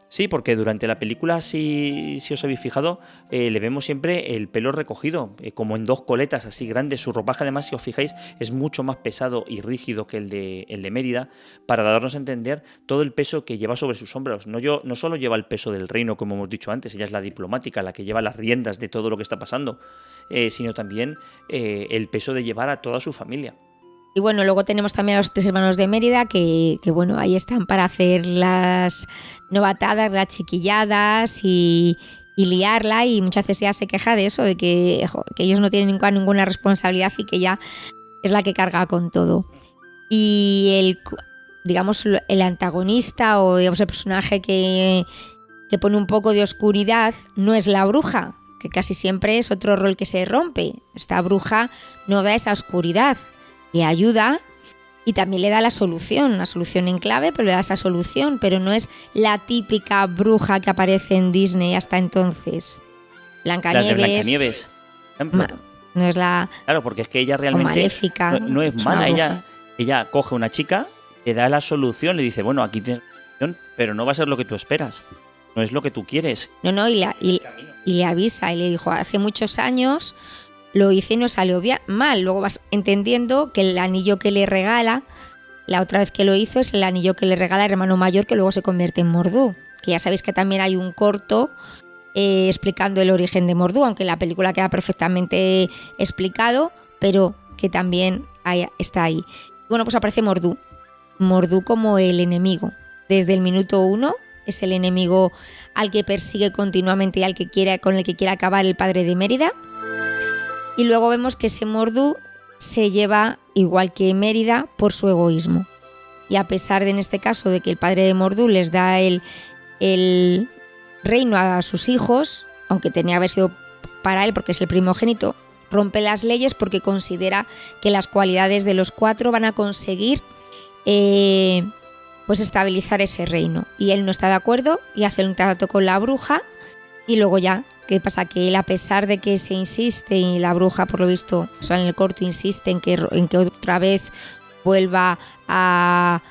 Sí, porque durante la película, si os habéis fijado, le vemos siempre el pelo recogido, como en dos coletas así grandes. Su ropaje, además, si os fijáis, es mucho más pesado y rígido que el de Mérida, para darnos a entender todo el peso que lleva sobre sus hombros. No solo lleva el peso del reino, como hemos dicho antes, ella es la diplomática, la que lleva las riendas de todo lo que está pasando, sino también el peso de llevar a toda su familia. Y bueno, luego tenemos también a los 3 hermanos de Mérida que bueno, ahí están para hacer las novatadas, las chiquilladas y liarla, y muchas veces ella se queja de eso, de que ellos no tienen ninguna responsabilidad y que ella es la que carga con todo. Y el antagonista, o digamos el personaje que pone un poco de oscuridad, no es la bruja, que casi siempre es otro rol que se rompe. Esta bruja no da esa oscuridad, le ayuda y también le da la solución, una solución en clave, pero le da esa solución, pero no es la típica bruja que aparece en Disney hasta entonces. Blancanieves. No es la Claro, porque es que ella o realmente maléfica. no es una mala. bruja. Ella coge a una chica, le da la solución, le dice, bueno, aquí tienes la solución, pero no va a ser lo que tú esperas. No es lo que tú quieres. No, y le avisa y le dijo, hace muchos años lo hice y no salió mal. Luego vas entendiendo que el anillo que le regala, la otra vez que lo hizo, es el anillo que le regala el hermano mayor, que luego se convierte en Mordú. Que ya sabéis que también hay un corto explicando el origen de Mordú, aunque la película queda perfectamente explicado, pero que también está ahí. Bueno, pues aparece Mordú. Mordú como el enemigo. Desde el minuto 1 es el enemigo al que persigue continuamente y con el que quiere acabar el padre de Mérida. Y luego vemos que ese Mordú se lleva, igual que Mérida, por su egoísmo. Y a pesar de, en este caso, de que el padre de Mordú les da el reino a sus hijos, aunque tenía que haber sido para él porque es el primogénito, rompe las leyes porque considera que las cualidades de los 4 van a conseguir pues estabilizar ese reino. Y él no está de acuerdo y hace un trato con la bruja. Y luego ya, ¿qué pasa? Que él, a pesar de que se insiste, y la bruja, por lo visto, o sea, en el corto insiste en que otra vez vuelva a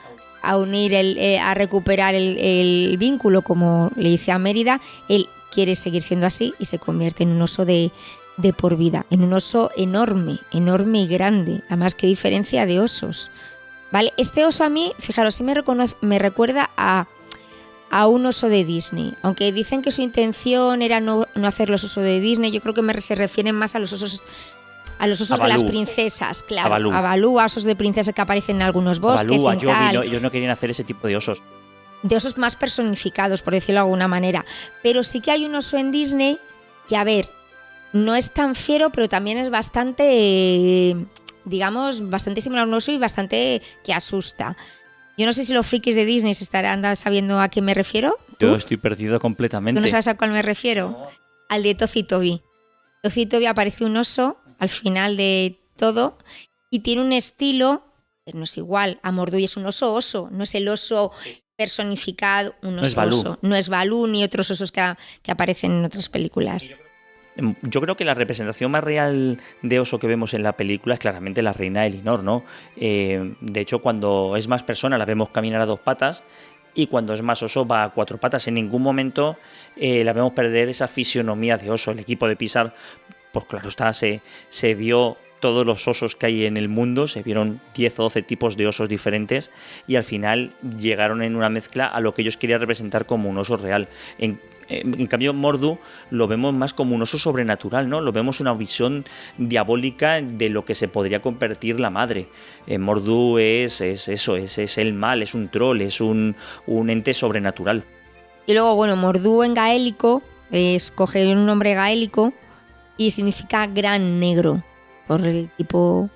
unir, a recuperar el vínculo, como le dice a Mérida, él quiere seguir siendo así y se convierte en un oso de por vida, en un oso enorme y grande. Además, qué diferencia de osos. ¿Vale? Este oso a mí, fijaros, sí me recuerda a un oso de Disney. Aunque dicen que su intención era no hacer los osos de Disney, yo creo que se refieren más a los osos de las princesas, claro. A Balú, a osos de princesa que aparecen en algunos bosques. A Yogi, ¿no? Ellos no querían hacer ese tipo de osos. De osos más personificados, por decirlo de alguna manera. Pero sí que hay un oso en Disney que, a ver, no es tan fiero, pero también es bastante, digamos, bastante similar a un oso y bastante que asusta. Yo no sé si los frikis de Disney se estarán sabiendo a qué me refiero. ¿Tú? Yo estoy perdido completamente. ¿Tú no sabes a cuál me refiero? No. Al de Toz y Toby. Toz y Toby aparece un oso al final de todo y tiene un estilo, pero no es igual. A Mordú y es un oso, no es el oso personificado, un oso. No es Balú ni otros osos que aparecen en otras películas. Yo creo que la representación más real de oso que vemos en la película es claramente la reina Elinor, ¿no? De hecho, cuando es más persona la vemos caminar a 2 patas y cuando es más oso va a 4 patas. En ningún momento la vemos perder esa fisionomía de oso. El equipo de Pixar, pues claro está, se vio todos los osos que hay en el mundo, se vieron 10 o 12 tipos de osos diferentes y al final llegaron en una mezcla a lo que ellos querían representar como un oso real. En cambio, Mordú lo vemos más como un oso sobrenatural, ¿no? Lo vemos una visión diabólica de lo que se podría convertir la madre. Mordú es eso, es el mal, es un troll, es un ente sobrenatural. Y luego, bueno, Mordú en gaélico, escoge un nombre gaélico y significa gran negro. Por el tipo,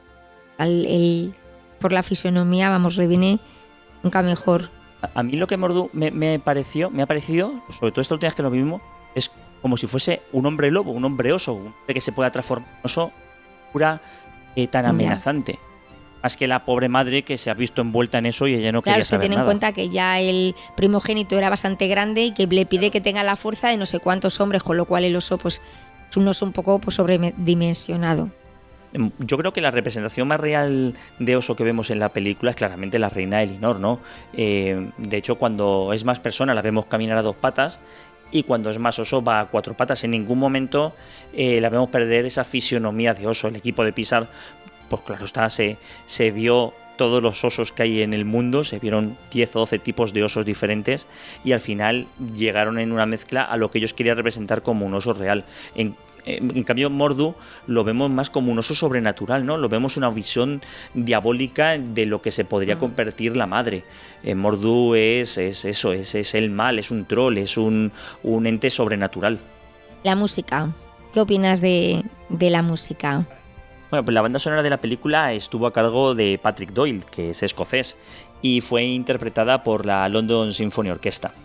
por la fisonomía, vamos, le viene nunca mejor. A mí lo que Mordú me ha parecido, sobre todo esta última vez que lo vimos, es como si fuese un hombre lobo, un hombre oso, un hombre que se pueda transformar en oso, pura tan amenazante. Ya. Más que la pobre madre que se ha visto envuelta en eso y ella no quería saber nada. Claro, es que ten en cuenta que ya el primogénito era bastante grande y que le pide que tenga la fuerza de no sé cuántos hombres, con lo cual el oso pues es un oso un poco pues, sobredimensionado. Yo creo que la representación más real de oso que vemos en la película es claramente la reina Elinor, ¿no? De hecho, cuando es más persona la vemos caminar a 2 patas y cuando es más oso va a 4 patas. En ningún momento la vemos perder esa fisionomía de oso. El equipo de Pixar, pues claro está, se vio todos los osos que hay en el mundo, se vieron 10 o 12 tipos de osos diferentes y al final llegaron en una mezcla a lo que ellos querían representar como un oso real. En cambio, Mordú lo vemos más como un oso sobrenatural, ¿no? Lo vemos una visión diabólica de lo que se podría convertir la madre. Mordú es eso, es el mal, es un troll, es un ente sobrenatural. La música. ¿Qué opinas de la música? Bueno, pues la banda sonora de la película estuvo a cargo de Patrick Doyle, que es escocés, y fue interpretada por la London Symphony Orchestra.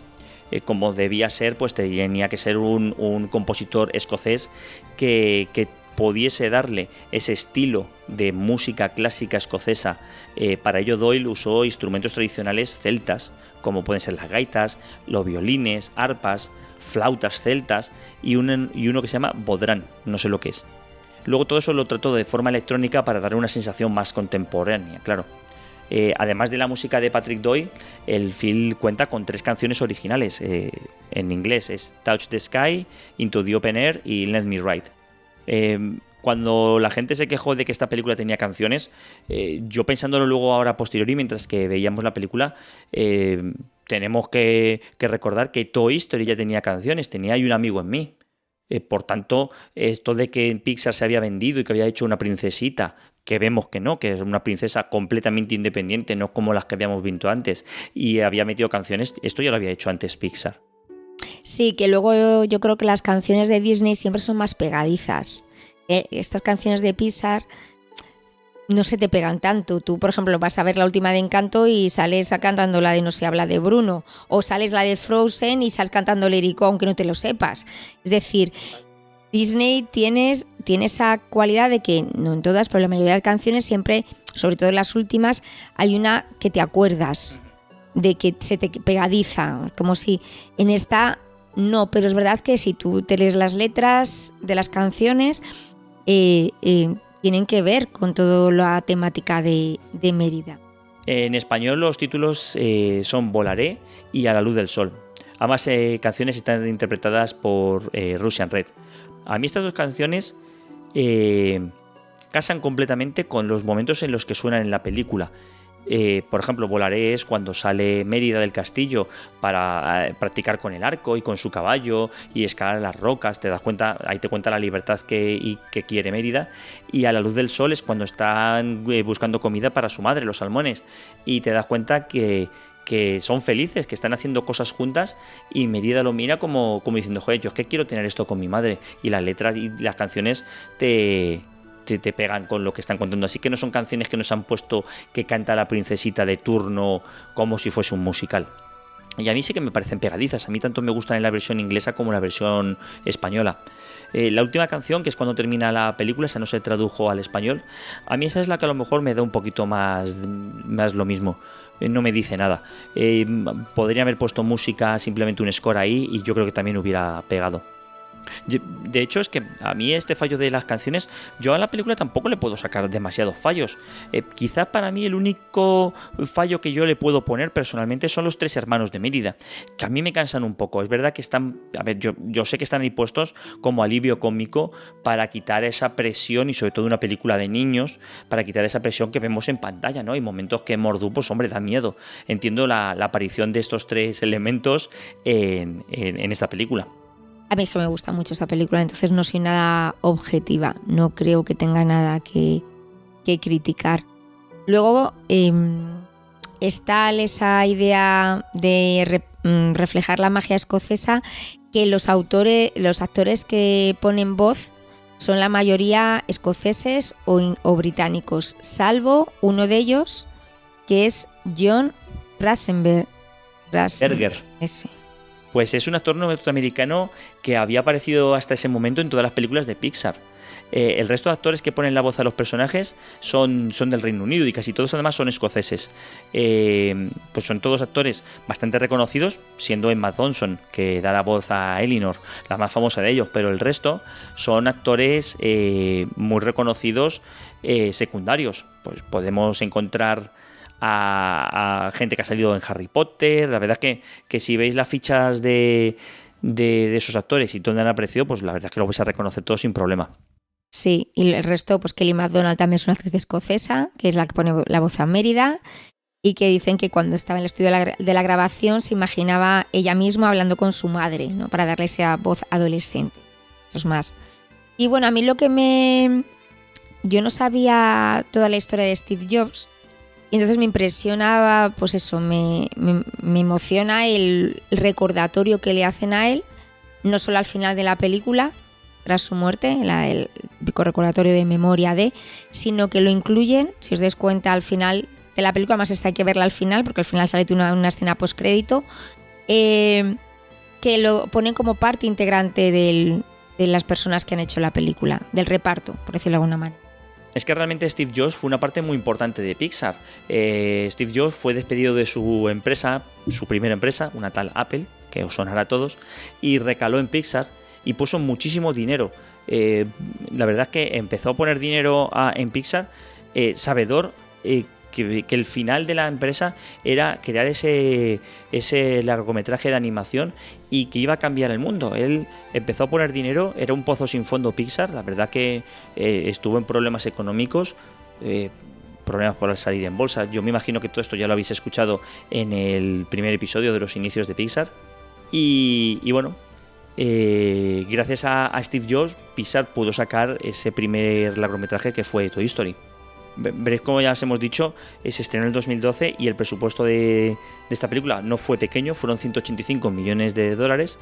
Como debía ser, pues tenía que ser un compositor escocés que pudiese darle ese estilo de música clásica escocesa. Para ello Doyle usó instrumentos tradicionales celtas, como pueden ser las gaitas, los violines, arpas, flautas celtas y uno que se llama bodhrán, no sé lo que es. Luego todo eso lo trató de forma electrónica para darle una sensación más contemporánea, claro. Además de la música de Patrick Doyle, el film cuenta con 3 canciones originales. En inglés es Touch the Sky, Into the Open Air y Let Me Ride. Cuando la gente se quejó de que esta película tenía canciones, yo pensándolo luego ahora a posteriori, mientras que veíamos la película, tenemos que recordar que Toy Story ya tenía canciones, tenía Y un amigo en mí. Por tanto, esto de que Pixar se había vendido y que había hecho una princesita, que vemos que no, que es una princesa completamente independiente, no como las que habíamos visto antes, y había metido canciones, esto ya lo había hecho antes Pixar. Sí, que luego yo creo que las canciones de Disney siempre son más pegadizas. Estas canciones de Pixar no se te pegan tanto. Tú, por ejemplo, vas a ver la última de Encanto y sales cantando la de No se habla de Bruno, o sales la de Frozen y sales cantando Lérico aunque no te lo sepas. Es decir, Disney tiene esa cualidad de que, no en todas, pero la mayoría de las canciones siempre, sobre todo en las últimas, hay una que te acuerdas, de que se te pegadiza, como si en esta no, pero es verdad que si tú te lees las letras de las canciones, tienen que ver con toda la temática de Mérida. En español los títulos son Volaré y A la luz del sol. Ambas canciones están interpretadas por Russian Red. A mí estas 2 canciones casan completamente con los momentos en los que suenan en la película. Por ejemplo, Volaré es cuando sale Mérida del castillo para practicar con el arco y con su caballo y escalar las rocas, te das cuenta, ahí te cuenta la libertad que quiere Mérida. Y A la luz del sol es cuando están buscando comida para su madre, los salmones, y te das cuenta que son felices, que están haciendo cosas juntas, y Mérida lo mira como diciendo, joder, yo es que quiero tener esto con mi madre, y las letras y las canciones te pegan con lo que están contando, así que no son canciones que nos han puesto que canta la princesita de turno como si fuese un musical. Y a mí sí que me parecen pegadizas, a mí tanto me gustan en la versión inglesa como en la versión española. La última canción, que es cuando termina la película, esa no se tradujo al español, a mí esa es la que a lo mejor me da un poquito más lo mismo. No me dice nada. Podría haber puesto música, simplemente un score ahí, y yo creo que también hubiera pegado. De hecho, es que a mí este fallo de las canciones, yo a la película tampoco le puedo sacar demasiados fallos. Quizás para mí el único fallo que yo le puedo poner personalmente son los 3 hermanos de Mérida, que a mí me cansan un poco. Es verdad que están, a ver, yo sé que están ahí puestos como alivio cómico para quitar esa presión, y sobre todo una película de niños, para quitar esa presión que vemos en pantalla, ¿no? Hay momentos que Mordu, pues hombre, da miedo. Entiendo la aparición de estos 3 elementos en esta película. A mí es que me gusta mucho esta película, entonces no soy nada objetiva, no creo que tenga nada que criticar. Luego está esa idea de reflejar la magia escocesa, que los actores que ponen voz son la mayoría escoceses o británicos, salvo uno de ellos, que es John Ratzenberger. Ese. Pues es un actor norteamericano que había aparecido hasta ese momento en todas las películas de Pixar. El resto de actores que ponen la voz a los personajes son del Reino Unido, y casi todos además son escoceses. Pues son todos actores bastante reconocidos, siendo Emma Thompson, que da la voz a Elinor, la más famosa de ellos, pero el resto son actores muy reconocidos secundarios. Pues podemos encontrar a gente que ha salido en Harry Potter. La verdad es que si veis las fichas de esos actores y dónde han aparecido, pues la verdad es que lo vais a reconocer todos sin problema. Sí, y el resto, pues Kelly MacDonald también es una actriz escocesa, que es la que pone la voz a Mérida, y que dicen que cuando estaba en el estudio de la grabación se imaginaba ella misma hablando con su madre, ¿no? Para darle esa voz adolescente. Eso es más. Y bueno, a mí yo no sabía toda la historia de Steve Jobs, y entonces me impresionaba, pues eso, me emociona el recordatorio que le hacen a él, no solo al final de la película, tras su muerte, el recordatorio de memoria sino que lo incluyen, si os dais cuenta, al final de la película. Más hay que verla al final, porque al final sale una escena postcrédito, que lo ponen como parte integrante de las personas que han hecho la película, del reparto, por decirlo de alguna manera. Es que realmente Steve Jobs fue una parte muy importante de Pixar. Steve Jobs fue despedido de su empresa, su primera empresa, una tal Apple, que os sonará a todos, y recaló en Pixar y puso muchísimo dinero. la verdad es que empezó a poner dinero en Pixar, sabedor que el final de la empresa era crear ese largometraje de animación y que iba a cambiar el mundo. Él empezó a poner dinero, era un pozo sin fondo Pixar, la verdad que estuvo en problemas económicos, problemas por salir en bolsa. Yo me imagino que todo esto ya lo habéis escuchado en el primer episodio de los inicios de Pixar. Y bueno, gracias a Steve Jobs, Pixar pudo sacar ese primer largometraje que fue Toy Story. Veréis, como ya os hemos dicho, se estrenó en el 2012 y el presupuesto de esta película no fue pequeño, fueron 185 millones de dólares,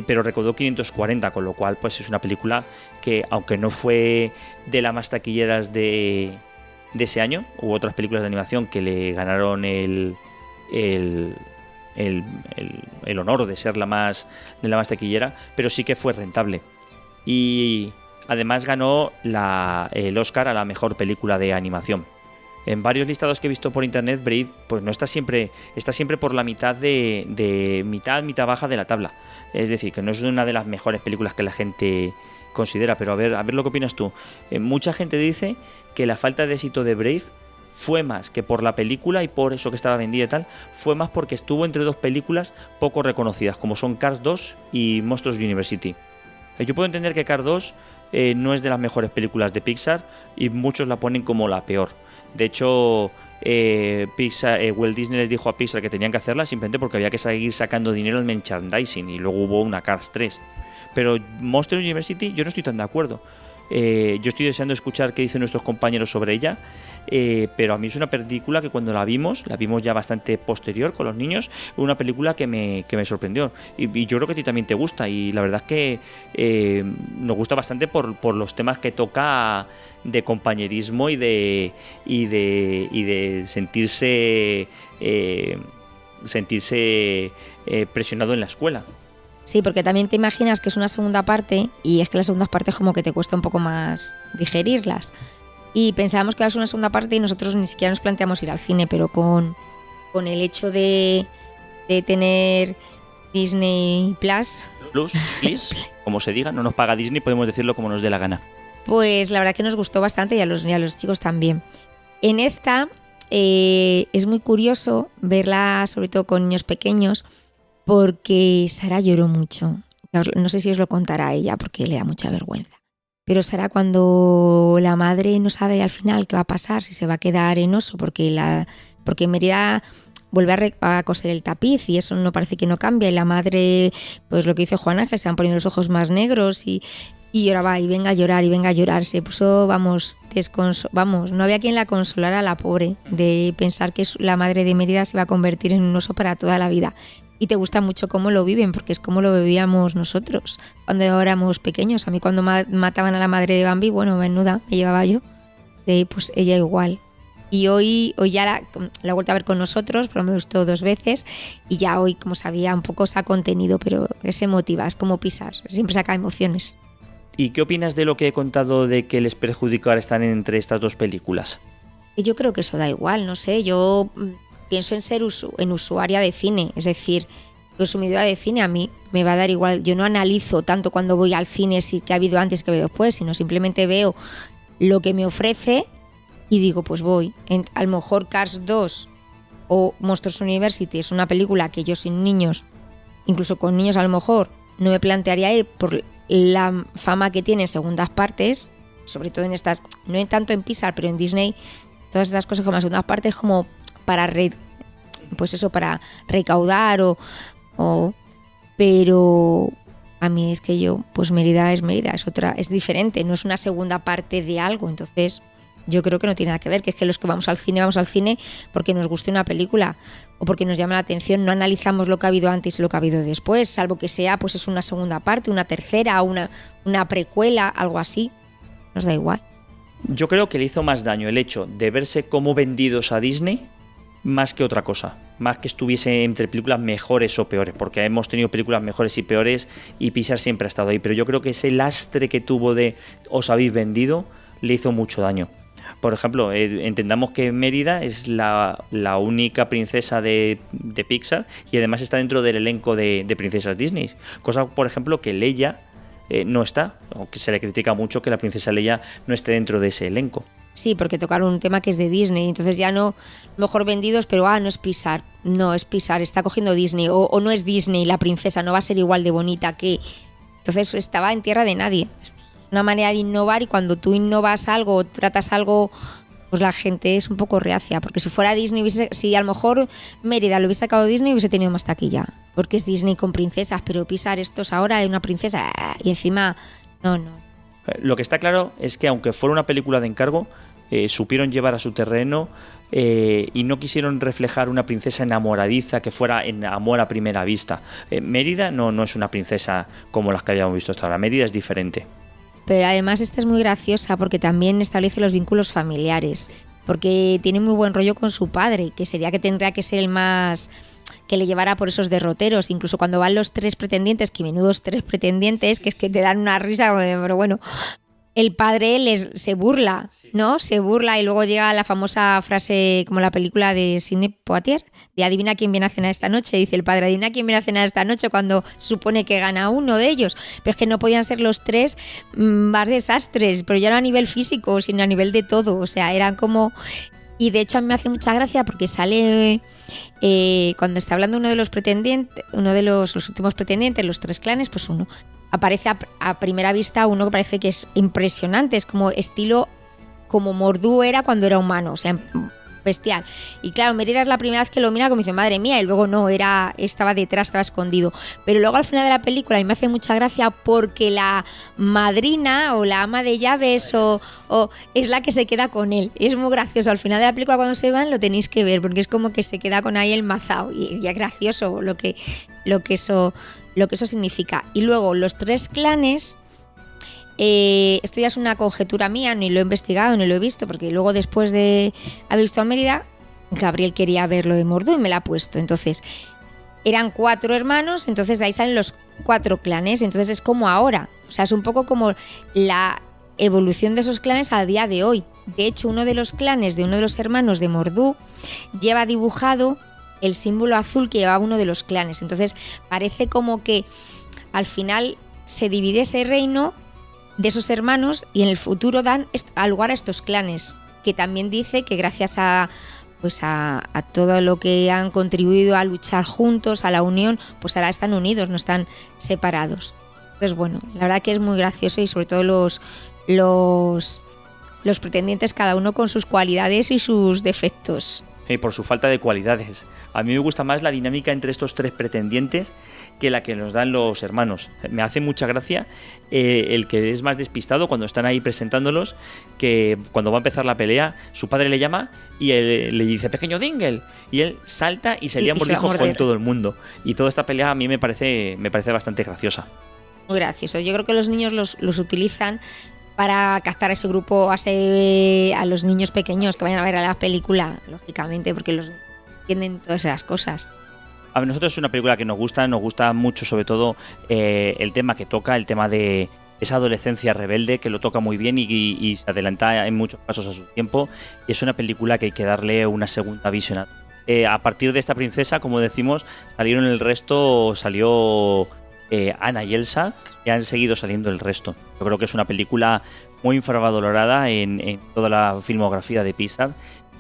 pero recaudó 540, con lo cual pues es una película que, aunque no fue de las más taquilleras de ese año, hubo otras películas de animación que le ganaron el honor de ser la más taquillera, pero sí que fue rentable. Y además ganó el Oscar a la mejor película de animación. En varios listados que he visto por internet, Brave pues no está siempre por la mitad mitad baja de la tabla. Es decir, que no es una de las mejores películas que la gente considera, pero a ver lo que opinas tú. Mucha gente dice que la falta de éxito de Brave fue más que por la película y por eso que estaba vendida y tal, fue más porque estuvo entre dos películas poco reconocidas, como son Cars 2 y Monsters University. Yo puedo entender que Cars 2 no es de las mejores películas de Pixar y muchos la ponen como la peor. De hecho, Walt Disney les dijo a Pixar que tenían que hacerla simplemente porque había que seguir sacando dinero en merchandising, y luego hubo una Cars 3. Pero Monster University yo no estoy tan de acuerdo. Yo estoy deseando escuchar qué dicen nuestros compañeros sobre ella, pero a mí es una película que cuando la vimos ya bastante posterior con los niños, una película que me sorprendió, y yo creo que a ti también te gusta, y la verdad es que nos gusta bastante por los temas que toca de compañerismo y de sentirse presionado en la escuela. Sí, porque también te imaginas que es una segunda parte y es que las segundas partes como que te cuesta un poco más digerirlas. Y pensábamos que iba a ser una segunda parte y nosotros ni siquiera nos planteamos ir al cine, pero con el hecho de tener Disney Plus, como se diga, no nos paga Disney, podemos decirlo como nos dé la gana. Pues la verdad que nos gustó bastante y a los chicos también. En esta es muy curioso verla, sobre todo con niños pequeños, porque Sara lloró mucho. No sé si os lo contará ella porque le da mucha vergüenza. Pero Sara, cuando la madre no sabe al final qué va a pasar, si se va a quedar en oso, porque Mérida vuelve a coser el tapiz y eso no parece que no cambia, y la madre, pues lo que dice Juan Ángel, se van poniendo los ojos más negros y lloraba, y venga a llorar, se puso, no había quien la consolara a la pobre, de pensar que la madre de Mérida se va a convertir en un oso para toda la vida. Y te gusta mucho cómo lo viven, porque es como lo vivíamos nosotros cuando éramos pequeños. A mí cuando mataban a la madre de Bambi, bueno, menuda, me llevaba yo, pues ella igual. Y hoy ya la he vuelto a ver con nosotros, pero me gustó 2 veces, y ya hoy, como sabía, un poco se ha contenido, pero es emotiva, es como Pixar, siempre saca emociones. ¿Y qué opinas de lo que he contado de que les perjudica estar entre estas dos películas? Yo creo que eso da igual, no sé, yo pienso en ser usuaria de cine, es decir, consumidora de cine, a mí me va a dar igual. Yo no analizo tanto cuando voy al cine si qué ha habido antes, qué ha habido después, sino simplemente veo lo que me ofrece y digo, pues voy. A lo mejor Cars 2 o Monsters University es una película que yo sin niños, incluso con niños a lo mejor, no me plantearía ir por la fama que tiene en segundas partes, sobre todo en estas, no tanto en Pixar, pero en Disney, todas estas cosas como las segundas partes, como para para recaudar pero a mí es que Mérida, es diferente, no es una segunda parte de algo, entonces yo creo que no tiene nada que ver, que es que los que vamos al cine porque nos guste una película o porque nos llama la atención, no analizamos lo que ha habido antes y lo que ha habido después, salvo que sea pues es una segunda parte, una tercera, una precuela, algo así, nos da igual. Yo creo que le hizo más daño el hecho de verse como vendidos a Disney más que otra cosa, más que estuviese entre películas mejores o peores, porque hemos tenido películas mejores y peores y Pixar siempre ha estado ahí, pero yo creo que ese lastre que tuvo de os habéis vendido le hizo mucho daño. Por ejemplo, entendamos que Mérida es la única princesa de Pixar y además está dentro del elenco de princesas Disney, cosa por ejemplo que Leia no está, aunque se le critica mucho que la princesa Leia no esté dentro de ese elenco. Sí, porque tocaron un tema que es de Disney, entonces ya no, mejor vendidos, pero no es Pixar, no es Pixar, está cogiendo Disney, o no es Disney, la princesa no va a ser igual de bonita que... Entonces estaba en tierra de nadie. Es una manera de innovar, y cuando tú innovas algo o tratas algo, pues la gente es un poco reacia, porque si fuera Disney, si a lo mejor Mérida lo hubiese sacado Disney, hubiese tenido más taquilla, porque es Disney con princesas, pero Pixar estos ahora de una princesa y encima no. Lo que está claro es que aunque fuera una película de encargo, supieron llevar a su terreno y no quisieron reflejar una princesa enamoradiza que fuera en amor a primera vista. Mérida no es una princesa como las que habíamos visto hasta ahora. Mérida es diferente. Pero además esta es muy graciosa porque también establece los vínculos familiares, porque tiene muy buen rollo con su padre, que sería que tendría que ser el más... que le llevara por esos derroteros, incluso cuando van los 3 pretendientes, que menudos 3 pretendientes, que es que te dan una risa, pero bueno, el padre se burla, ¿no? Se burla, y luego llega la famosa frase, como la película de Sidney Poitier, de adivina quién viene a cenar esta noche. Dice el padre, adivina quién viene a cenar esta noche, cuando se supone que gana uno de ellos. Pero es que no podían ser los 3 más desastres, pero ya no a nivel físico, sino a nivel de todo. O sea, eran como... Y de hecho a mí me hace mucha gracia porque sale cuando está hablando uno de los pretendientes, uno de los últimos pretendientes, los 3 clanes, pues uno aparece a primera vista, uno que parece que es impresionante, es como estilo como Mordu era cuando era humano, o sea, bestial. Y claro, Mérida es la primera vez que lo mira como dice, madre mía, y luego no, estaba detrás, estaba escondido. Pero luego al final de la película a mí me hace mucha gracia porque la madrina o la ama de llaves o es la que se queda con él. Es muy gracioso. Al final de la película cuando se van lo tenéis que ver porque es como que se queda con ahí el mazao y es gracioso lo que eso significa. Y luego los 3 clanes... esto ya es una conjetura mía, ni lo he investigado, ni lo he visto, porque luego después de haber visto a Mérida, Gabriel quería ver lo de Mordu y me la ha puesto. Entonces, eran 4 hermanos, entonces de ahí salen los 4 clanes, entonces es como ahora. O sea, es un poco como la evolución de esos clanes a día de hoy. De hecho, uno de los clanes de uno de los hermanos de Mordu lleva dibujado el símbolo azul que llevaba uno de los clanes. Entonces, parece como que al final se divide ese reino de esos hermanos y en el futuro dan lugar a estos clanes, que también dice que gracias a todo lo que han contribuido a luchar juntos, a la unión, pues ahora están unidos, no están separados. Entonces bueno, la verdad que es muy gracioso, y sobre todo los pretendientes, cada uno con sus cualidades y sus defectos. Y por su falta de cualidades. A mí me gusta más la dinámica entre estos 3 pretendientes que la que nos dan los hermanos. Me hace mucha gracia el que es más despistado cuando están ahí presentándolos, que cuando va a empezar la pelea, su padre le llama y él le dice, pequeño Dingle, y él salta y se lía mordiscos con todo el mundo. Y toda esta pelea a mí me parece bastante graciosa. Muy gracioso. Yo creo que los niños los utilizan para captar a ese grupo, a los niños pequeños que vayan a ver a la película, lógicamente, porque los entienden todas esas cosas. A nosotros es una película que nos gusta mucho, sobre todo el tema que toca, el tema de esa adolescencia rebelde, que lo toca muy bien y se adelanta en muchos casos a su tiempo, y es una película que hay que darle una segunda visión. A partir de esta princesa, como decimos, salieron el resto, salió Anna y Elsa, que han seguido saliendo el resto. Yo creo que es una película muy infravalorada en toda la filmografía de Pixar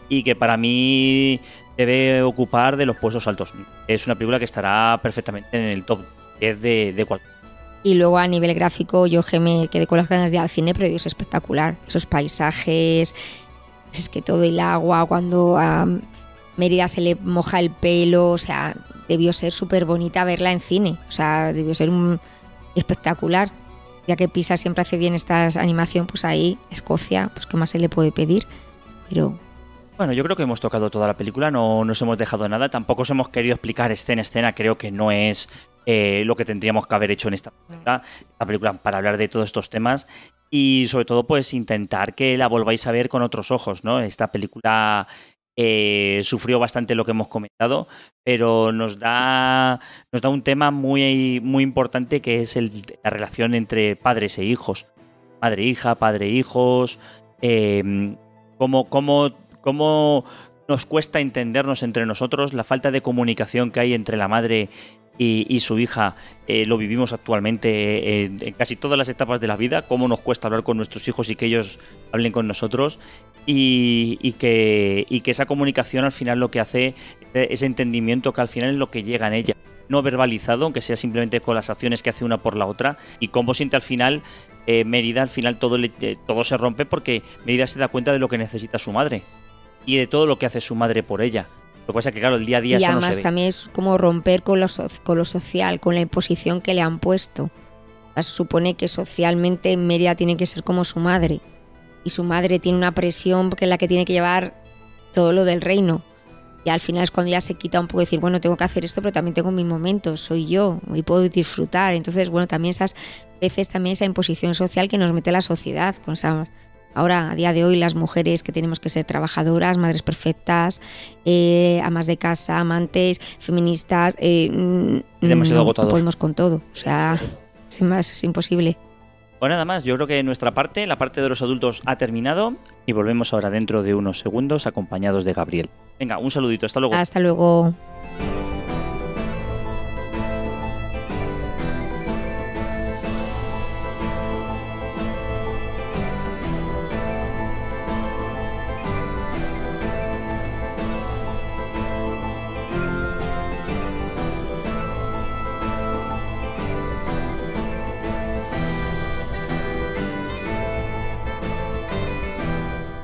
y que para mí debe ocupar de los puestos altos. Es una película que estará perfectamente en el top 10 de cualquier. Y luego a nivel gráfico yo me quedé con las ganas de ir al cine, pero es espectacular. Esos paisajes, es que todo el agua, cuando a Mérida se le moja el pelo, o sea, debió ser súper bonita verla en cine. O sea, debió ser espectacular. Ya que Pixar siempre hace bien esta animación, pues ahí, Escocia, pues qué más se le puede pedir. Pero... Bueno, yo creo que hemos tocado toda la película, no nos hemos dejado nada, tampoco os hemos querido explicar escena a escena, creo que no es lo que tendríamos que haber hecho en esta película para hablar de todos estos temas y sobre todo pues intentar que la volváis a ver con otros ojos, ¿no? Esta película sufrió bastante lo que hemos comentado, pero nos da un tema muy, muy importante que es la relación entre padres e hijos, madre-hija, padre-hijos, cómo nos cuesta entendernos entre nosotros, la falta de comunicación que hay entre la madre y su hija lo vivimos actualmente en casi todas las etapas de la vida, cómo nos cuesta hablar con nuestros hijos y que ellos hablen con nosotros, y que esa comunicación al final lo que hace, ese entendimiento que al final es lo que llega en ella, no verbalizado, aunque sea simplemente con las acciones que hace una por la otra, y cómo siente al final Mérida, al final todo se rompe porque Mérida se da cuenta de lo que necesita su madre y de todo lo que hace su madre por ella. Lo que pasa es que, claro, el día a día y eso no además se ve. También es como romper con lo social, con la imposición que le han puesto. Se supone que socialmente Mérida tiene que ser como su madre, y su madre tiene una presión porque es la que tiene que llevar todo lo del reino. Y al final es cuando ya se quita un poco decir, bueno, tengo que hacer esto, pero también tengo mis momentos, soy yo y puedo disfrutar. Entonces, bueno, también esas veces, también esa imposición social que nos mete la sociedad. Ahora, a día de hoy, las mujeres que tenemos que ser trabajadoras, madres perfectas, amas de casa, amantes, feministas, demasiado agotador. No podemos con todo. O sea, es imposible. Pues nada más, yo creo que nuestra parte, la parte de los adultos, ha terminado y volvemos ahora dentro de unos segundos acompañados de Gabriel. Venga, un saludito, hasta luego. Hasta luego.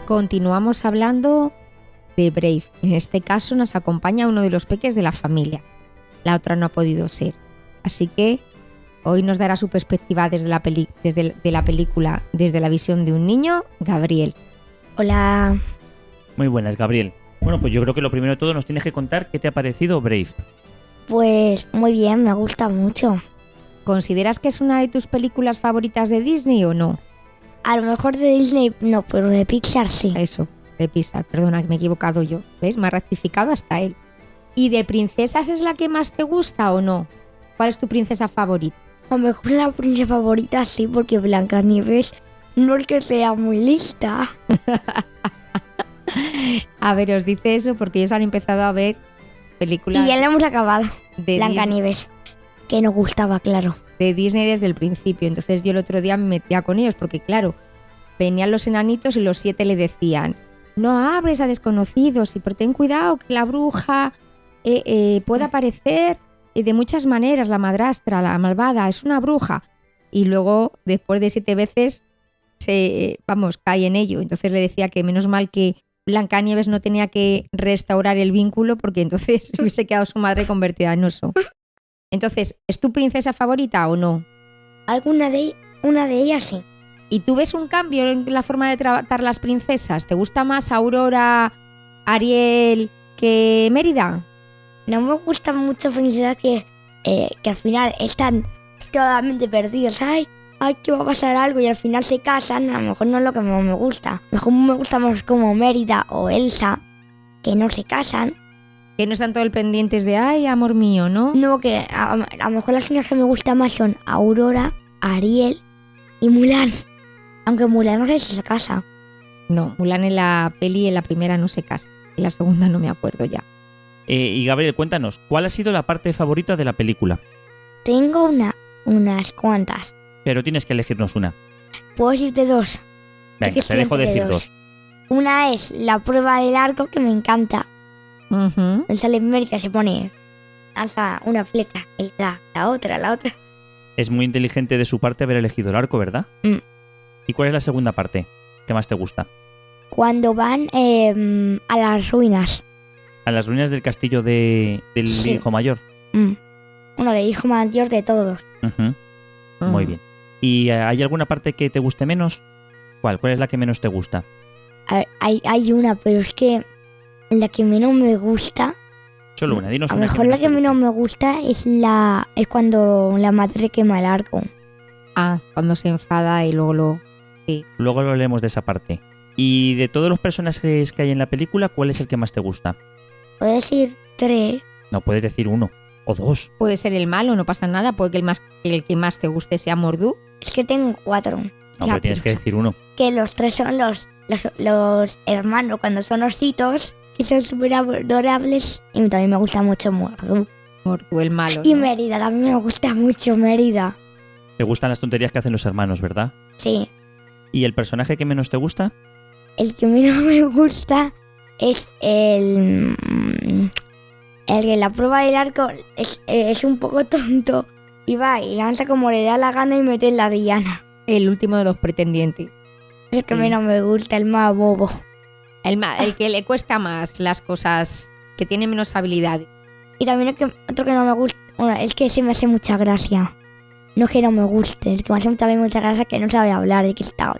Continuamos hablando de Brave. En este caso nos acompaña uno de los peques de la familia. La otra no ha podido ser. Así que hoy nos dará su perspectiva desde la película, desde la visión de un niño, Gabriel. Hola. Muy buenas, Gabriel. Bueno, pues yo creo que lo primero de todo nos tienes que contar qué te ha parecido Brave. Pues muy bien, me gusta mucho. ¿Consideras que es una de tus películas favoritas de Disney o no? A lo mejor de Disney no, pero de Pixar sí. Eso, de Pixar, perdona que me he equivocado yo. ¿Ves? Me ha rectificado hasta él. ¿Y de princesas es la que más te gusta o no? ¿Cuál es tu princesa favorita? A lo mejor la princesa favorita sí, porque Blancanieves no es que sea muy lista. A ver, os dice eso porque ellos han empezado a ver películas. Y ya la hemos acabado. De Blancanieves, que nos gustaba, claro. De Disney desde el principio. Entonces yo el otro día me metía con ellos porque, claro, venían los enanitos y los 7 le decían: no abres a desconocidos, y ten cuidado que la bruja puede aparecer de muchas maneras, la madrastra, la malvada, es una bruja. Y luego, después de 7 veces, cae en ello. Entonces le decía que menos mal que Blancanieves no tenía que restaurar el vínculo, porque entonces hubiese quedado su madre convertida en oso. Entonces, ¿es tu princesa favorita o no? Una de ellas sí. ¿Y tú ves un cambio en la forma de tratar las princesas? ¿Te gusta más Aurora, Ariel que Mérida? No me gusta mucho princesas que al final están totalmente perdidas. Ay, que va a pasar algo y al final se casan. A lo mejor no es lo que me gusta. A lo mejor me gusta más como Mérida o Elsa, que no se casan. Que no están todo el pendientes de ay, amor mío, ¿no? No, que a lo mejor las niñas que me gustan más son Aurora, Ariel y Mulan. Aunque Mulan no sé si se casa. No, Mulan en la peli, en la primera no se casa. En la segunda no me acuerdo ya. Y Gabriel, cuéntanos, ¿cuál ha sido la parte favorita de la película? Tengo unas cuantas. Pero tienes que elegirnos una. ¿Puedo decirte dos? Venga, te dejo decir dos. Una es la prueba del arco, que me encanta. Uh-huh. Él sale en Mérida, se pone hasta una flecha y le da la otra. Es muy inteligente de su parte haber elegido el arco, ¿verdad? ¿Y cuál es la segunda parte que más te gusta? Cuando van a las ruinas. ¿A las ruinas del castillo del Sí. hijo mayor? Uno de hijo mayor de todos. Uh-huh. Muy bien. ¿Y hay alguna parte que te guste menos? ¿Cuál es la que menos te gusta? A ver, hay una, pero es que la que menos me gusta. Solo una, dinos A lo una. mejor la que menos me gusta es cuando la madre quema el arco. Ah, cuando se enfada y luego Luego lo leemos de esa parte. Y de todos los personajes que hay en la película, ¿cuál es el que más te gusta? Puedo decir 3. No, puedes decir 1 o 2. puede ser el malo, no pasa nada, puede que el que más te guste sea Mordu. Es que tengo 4. No, Ya, pero tienes que decir 1. Que los 3 son los hermanos cuando son ositos, que son súper adorables. Y también me gusta mucho Mordu. Mordu, el malo. Y ¿no? Mérida, también me gusta mucho Mérida. Te gustan las tonterías que hacen los hermanos, ¿verdad? Sí. ¿Y el personaje que menos te gusta? El que menos me gusta es el que en la prueba del arco es un poco tonto. Y va y lanza como le da la gana y mete en la diana. El último de los pretendientes. Es el que Sí. menos me gusta, el más bobo. El que le cuesta más las cosas, que tiene menos habilidades. Y también otro que no me gusta, bueno, es que se me hace mucha gracia. No es que no me guste, el que me hace también mucha gracia es que no sabe hablar, de que está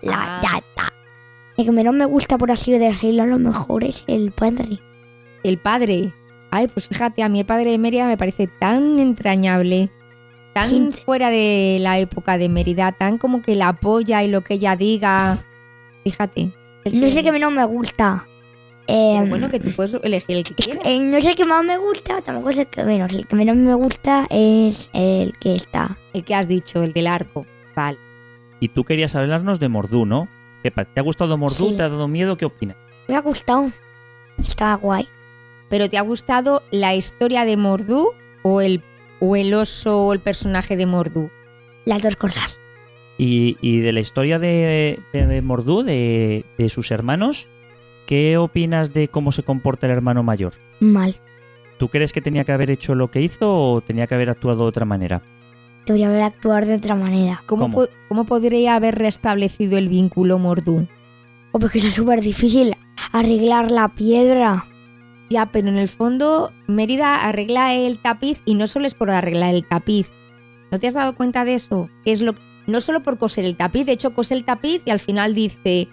El que menos me gusta, por así decirlo, a lo mejor es el padre. El padre. Ay, pues fíjate, a mí el padre de Mérida me parece tan entrañable, tan Sí. fuera de la época de Mérida, tan como que la apoya y lo que ella diga. Fíjate. No es el que menos me gusta. Pero bueno, que tú puedes elegir el que quieras. No es el que más me gusta, tampoco es el que menos. El que menos me gusta es el que está. El que has dicho, el del arco. Vale. Y tú querías hablarnos de Mordú, ¿no? ¿Te ha gustado Mordú? Sí. ¿Te ha dado miedo? ¿Qué opinas? Me ha gustado. Estaba guay. ¿Pero te ha gustado la historia de Mordú o el oso o el personaje de Mordú? Las dos cosas. Y de la historia de Mordú, de sus hermanos, ¿qué opinas de cómo se comporta el hermano mayor? Mal. ¿Tú crees que tenía que haber hecho lo que hizo o tenía que haber actuado de otra manera? Debería haber actuado de otra manera. ¿Cómo? ¿Cómo podría haber restablecido el vínculo Mordú? O porque es súper difícil arreglar la piedra. Ya, pero en el fondo Mérida arregla el tapiz y no solo es por arreglar el tapiz. ¿No te has dado cuenta de eso? Que es no solo por coser el tapiz, de hecho cose el tapiz y al final dice,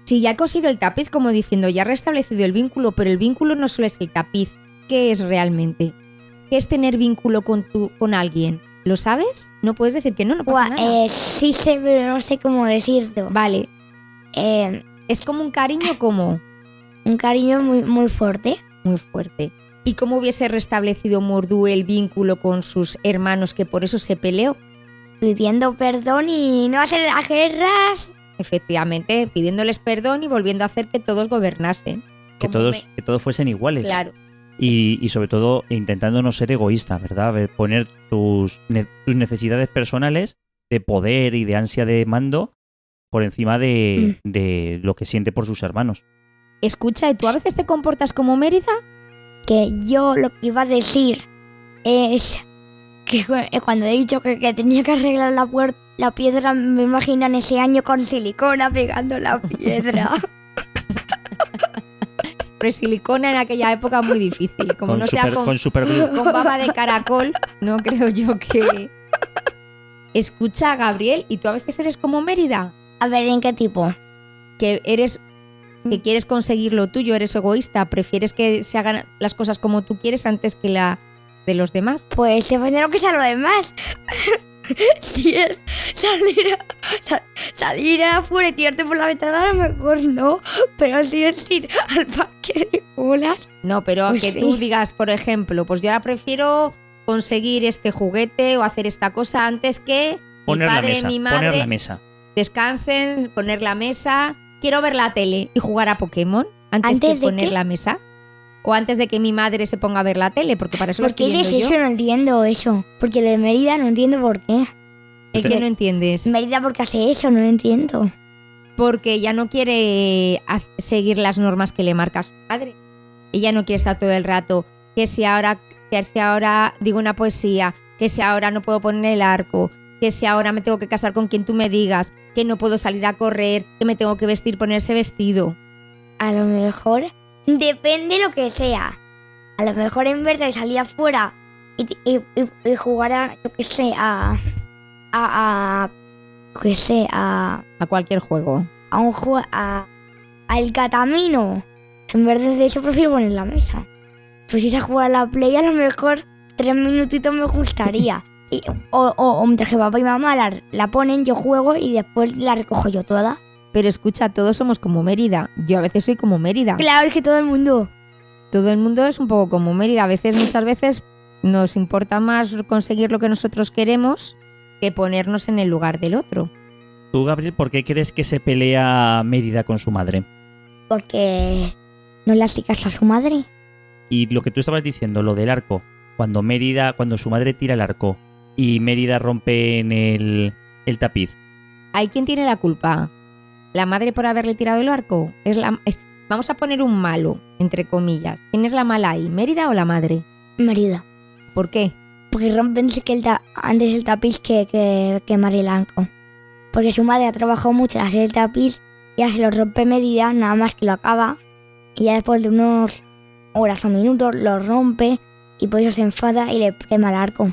sí, ya he cosido el tapiz, como diciendo, ya he restablecido el vínculo, pero el vínculo no solo es el tapiz. ¿Qué es realmente? ¿Qué es tener vínculo con alguien? ¿Lo sabes? No puedes decir que no pasa nada. Sí sé, pero no sé cómo decirlo. Vale, Eh, es como un cariño como un cariño muy, muy fuerte. muy fuerte. ¿Y cómo hubiese restablecido Mordú el vínculo con sus hermanos que por eso se peleó? Pidiendo perdón y no hacer las guerras. Efectivamente, pidiéndoles perdón y volviendo a hacer que todos gobernasen. Que todos fuesen iguales. Claro. Y sobre todo intentando no ser egoísta, ¿verdad? Poner tus necesidades personales de poder y de ansia de mando por encima de lo que siente por sus hermanos. Escucha, ¿y tú a veces te comportas como Mérida? Que yo lo que iba a decir es que cuando he dicho que tenía que arreglar la piedra, me imagino en ese año con silicona pegando la piedra. Pero silicona en aquella época muy difícil. Como no sea con superglue. con baba de caracol, no creo yo que... Escucha, Gabriel, ¿y tú a veces eres como Mérida? A ver, ¿en qué tipo? Que quieres conseguir lo tuyo, eres egoísta, prefieres que se hagan las cosas como tú quieres antes que la de los demás. Pues depende de lo que sea lo demás. Si es salir afuera y tirarte por la ventana, a lo mejor no. Pero si es ir al parque de bolas. No, pero Pues que sí. tú digas, por ejemplo, pues yo ahora prefiero conseguir este juguete o hacer esta cosa antes que Poner mi la padre mesa, y mi madre poner la mesa. descansen, poner la mesa. Quiero ver la tele y jugar a Pokémon antes que ¿Antes de poner qué? la mesa. O antes de que mi madre se ponga a ver la tele, porque para eso lo ¿Por qué estoy dices viendo yo. eso? No entiendo eso. Porque lo de Mérida no entiendo por qué. ¿El que no entiendes? Mérida porque hace eso, no lo entiendo. Porque ella no quiere seguir las normas que le marca su padre. Ella no quiere estar todo el rato, que si ahora digo una poesía, que si ahora no puedo poner el arco, que si ahora me tengo que casar con quien tú me digas, que no puedo salir a correr, que me tengo que vestir, poner ese vestido. A lo mejor depende lo que sea. A lo mejor en vez de salir afuera y jugar a, yo qué sé, a A cualquier juego. un juego, al catamino. En vez de eso prefiero poner la mesa. Pues si a jugar a la play, a lo mejor 3 minutitos me gustaría. O mientras que papá y mamá la ponen, yo juego y después la recojo yo toda. Pero escucha, todos somos como Mérida. Yo a veces soy como Mérida. Claro, es que todo el mundo. Todo el mundo es un poco como Mérida. Muchas veces nos importa más conseguir lo que nosotros queremos que ponernos en el lugar del otro. Tú, Gabriel, ¿por qué crees que se pelea Mérida con su madre? Porque no le hace caso a su madre. Y lo que tú estabas diciendo, lo del arco, cuando su madre tira el arco y Mérida rompe en el tapiz. ¿Hay quien tiene la culpa? ¿La madre por haberle tirado el arco? Vamos a poner un malo, entre comillas. ¿Quién es la mala ahí, Mérida o la madre? Mérida. ¿Por qué? Porque rompen antes el tapiz que quemar el arco. Porque su madre ha trabajado mucho en hacer el tapiz, ya se lo rompe Mérida, nada más que lo acaba. Y ya después de unos horas o minutos lo rompe y por eso se enfada y le quema el arco.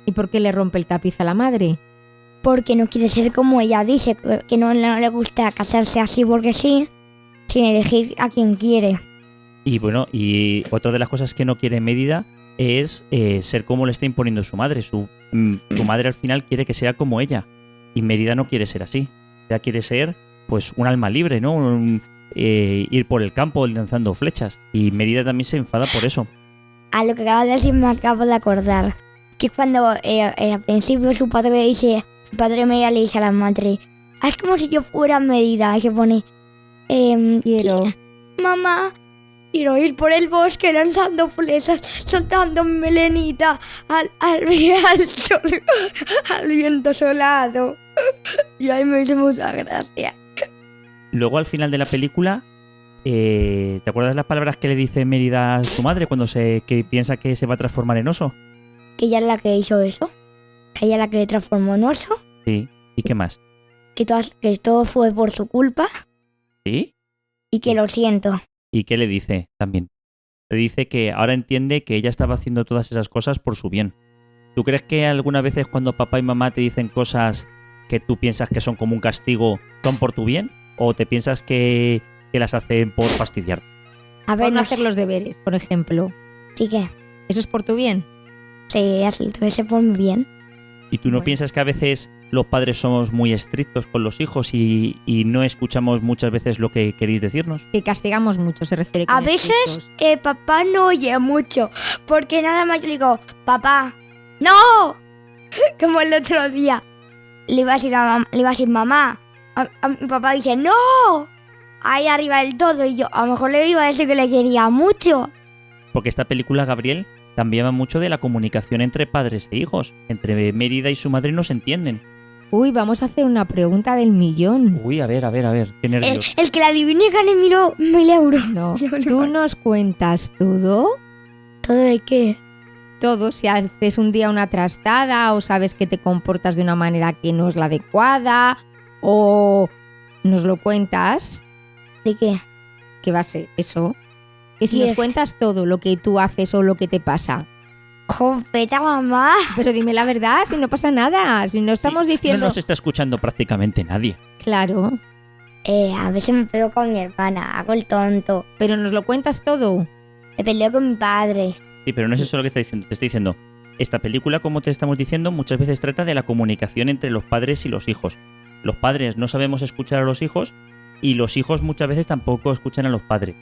¿Y por qué le rompe el tapiz a la madre? Porque no quiere ser como ella dice, que no le gusta casarse así porque sí, sin elegir a quien quiere. Y bueno, y otra de las cosas que no quiere Mérida es ser como le está imponiendo su madre. Su madre al final quiere que sea como ella. Y Mérida no quiere ser así. Ella quiere ser pues un alma libre, ¿no? Ir por el campo lanzando flechas. Y Mérida también se enfada por eso. A lo que acabas de decir me acabo de acordar. Que es cuando al principio su padre Mérida le dice a la madre: es como si yo fuera Mérida. Y se pone: Quiero. Mamá, quiero ir por el bosque lanzando flechas, soltando melenita al viento solado. Y ahí me hizo mucha gracia. Luego al final de la película, ¿te acuerdas las palabras que le dice Mérida a su madre cuando que piensa que se va a transformar en oso? Que ella es la que hizo eso. Que ella es la que le transformó en oso. Sí. ¿Y qué más? Que todo fue por su culpa. ¿Sí? Y que lo siento. ¿Y qué le dice también? Le dice que ahora entiende que ella estaba haciendo todas esas cosas por su bien. ¿Tú crees que algunas veces cuando papá y mamá te dicen cosas que tú piensas que son como un castigo, son por tu bien? ¿O te piensas que las hacen por fastidiar? A ver, Por no no hacer sé. los deberes, por ejemplo. Sí que. ¿Eso es por tu bien? Sí, así todo ese por mi bien. ¿Y tú no Bueno. piensas que a veces los padres somos muy estrictos con los hijos y no escuchamos muchas veces lo que queréis decirnos? Que castigamos mucho, se refiere con A veces estrictos. papá no oye mucho. Porque nada más yo le digo: papá, ¡no! Como el otro día. Le iba a decir mamá. Mi papá dice: ¡no! Ahí arriba del todo. Y yo a lo mejor le iba a decir que le quería mucho. Porque esta película, Gabriel, también va mucho de la comunicación entre padres e hijos. Entre Mérida y su madre no se entienden. Uy, vamos a hacer una pregunta del millón. Uy, a ver, qué nervios. El que la adivine gane 1.000 euros. No, tú nos cuentas todo. ¿Todo de qué? Todo, si haces un día una trastada o sabes que te comportas de una manera que no es la adecuada o nos lo cuentas, ¿De qué? ¿qué va a ser eso? Que si Y nos es- cuentas todo lo que tú haces o lo que te pasa. ¡Jopeta, mamá! Pero dime la verdad, si no pasa nada, si no estamos Sí, diciendo... No nos está escuchando prácticamente nadie. Claro, A veces me pego con mi hermana, hago el tonto. pero nos lo cuentas todo. Me peleo con mi padre. Sí, pero no es eso lo que está diciendo. Te estoy diciendo, esta película, como te estamos diciendo, muchas veces trata de la comunicación entre los padres y los hijos. Los padres no sabemos escuchar a los hijos y los hijos muchas veces tampoco escuchan a los padres.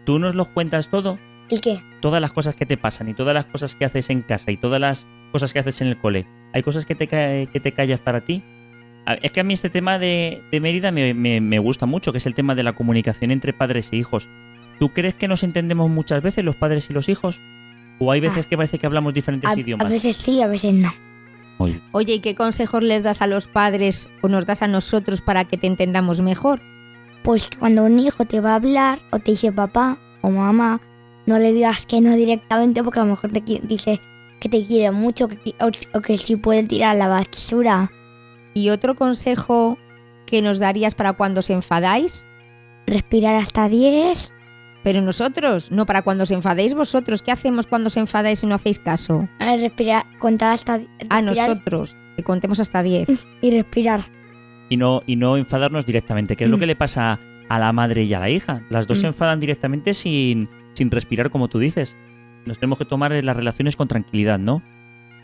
Tú nos los cuentas todo, ¿Y qué? todas las cosas que te pasan y todas las cosas que haces en casa y todas las cosas que haces en el cole. ¿Hay cosas que te callas para ti? Es que a mí este tema de Mérida me gusta mucho, que es el tema de la comunicación entre padres e hijos. ¿Tú crees que nos entendemos muchas veces los padres y los hijos? ¿O hay veces que parece que hablamos diferentes A idiomas? veces sí, a veces no. Muy- Oye, ¿y qué consejos les das a los padres o nos das a nosotros para que te entendamos mejor? Pues cuando un hijo te va a hablar o te dice papá o mamá, no le digas que no directamente porque a lo mejor dice que te quiere mucho o que sí puede tirar a la basura. ¿Y otro consejo que nos darías para cuando os enfadáis? Respirar hasta 10. Pero nosotros, no para cuando os enfadéis vosotros. ¿Qué hacemos cuando os enfadáis y no hacéis caso? Respirar, contar hasta A respirar nosotros, que contemos hasta 10. y respirar. Y no enfadarnos directamente, que es lo que le pasa a la madre y a la hija. Las dos se enfadan directamente sin respirar, como tú dices. Nos tenemos que tomar las relaciones con tranquilidad, ¿no?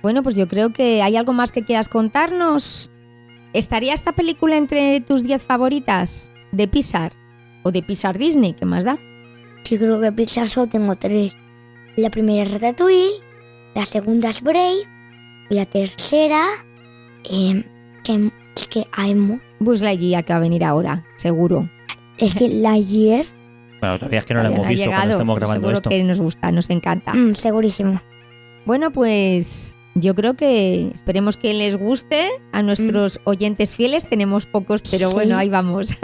Bueno, pues yo creo que hay algo más que quieras contarnos. ¿Estaría esta película entre tus 10 favoritas de Pixar? ¿O de Pixar Disney? ¿Qué más da? Yo creo que Pixar solo tengo 3. La primera es Ratatouille, la segunda es Brave y la tercera que hay Buzz Lightyear que va a venir ahora, seguro. es que Lightyear, Bueno, todavía es que no lo Todavía hemos ha visto cuando llegado, estamos pero grabando seguro esto. que nos gusta, nos encanta. segurísimo. Bueno, pues yo creo que esperemos que les guste a nuestros oyentes fieles. Tenemos pocos, pero Sí. bueno, ahí vamos.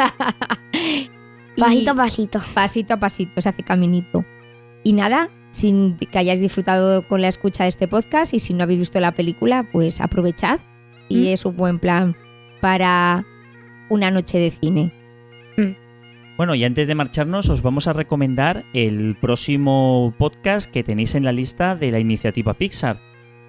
Pasito a Y pasito. pasito a pasito se hace caminito. Y nada, sin que hayáis disfrutado con la escucha de este podcast y si no habéis visto la película, pues aprovechad y es un buen plan para una noche de cine. Bueno, y antes de marcharnos os vamos a recomendar el próximo podcast que tenéis en la lista de la iniciativa Pixar,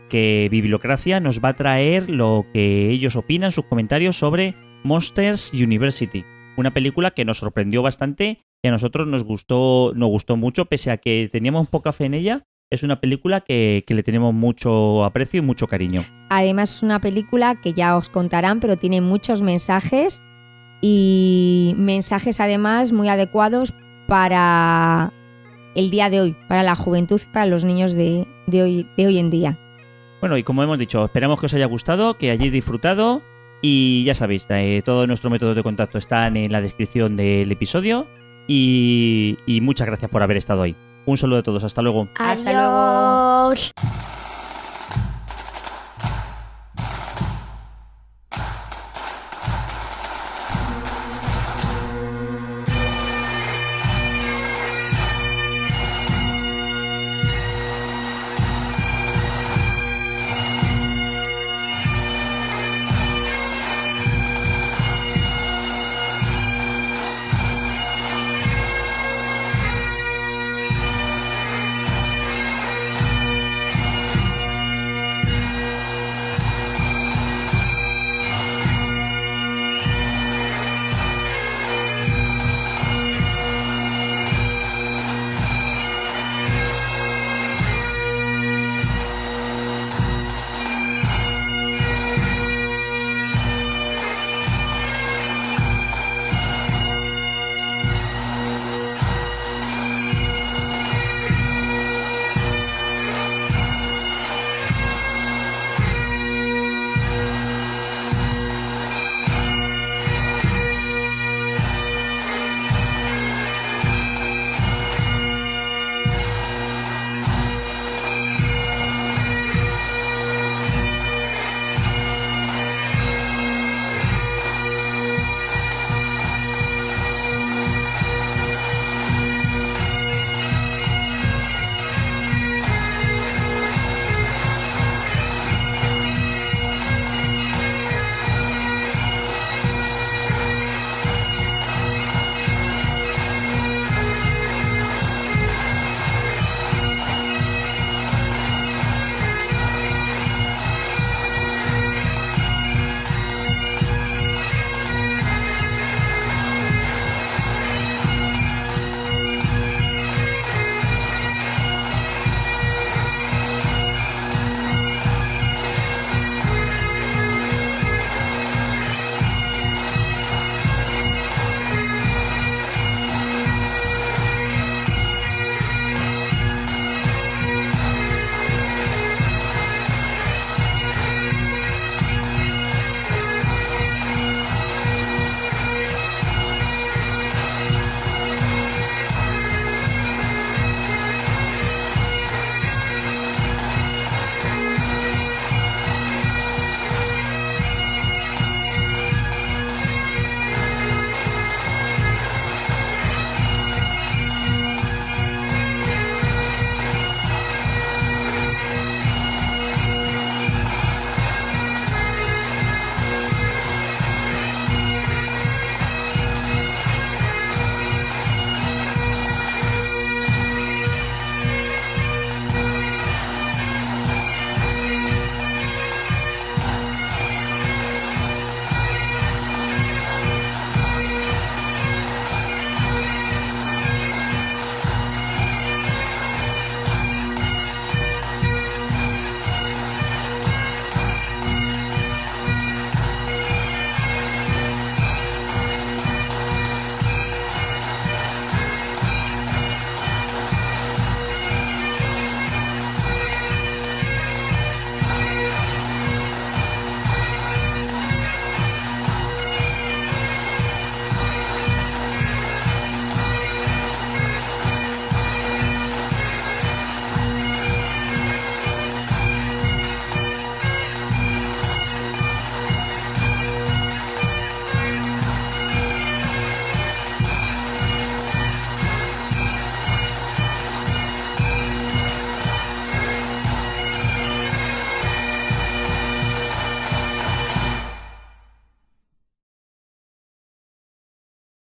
que Bibliocracia nos va a traer lo que ellos opinan, sus comentarios sobre Monsters University, una película que nos sorprendió bastante y a nosotros nos gustó mucho, pese a que teníamos poca fe en ella. Es una película que le tenemos mucho aprecio y mucho cariño. Además es una película que ya os contarán, pero tiene muchos mensajes y mensajes además muy adecuados para el día de hoy, para la juventud, para los niños de hoy en día. Bueno, y como hemos dicho, esperamos que os haya gustado, que hayáis disfrutado y ya sabéis, todo nuestro método de contacto están en la descripción del episodio y muchas gracias por haber estado ahí. Un saludo a todos, hasta luego. Hasta luego. Adiós.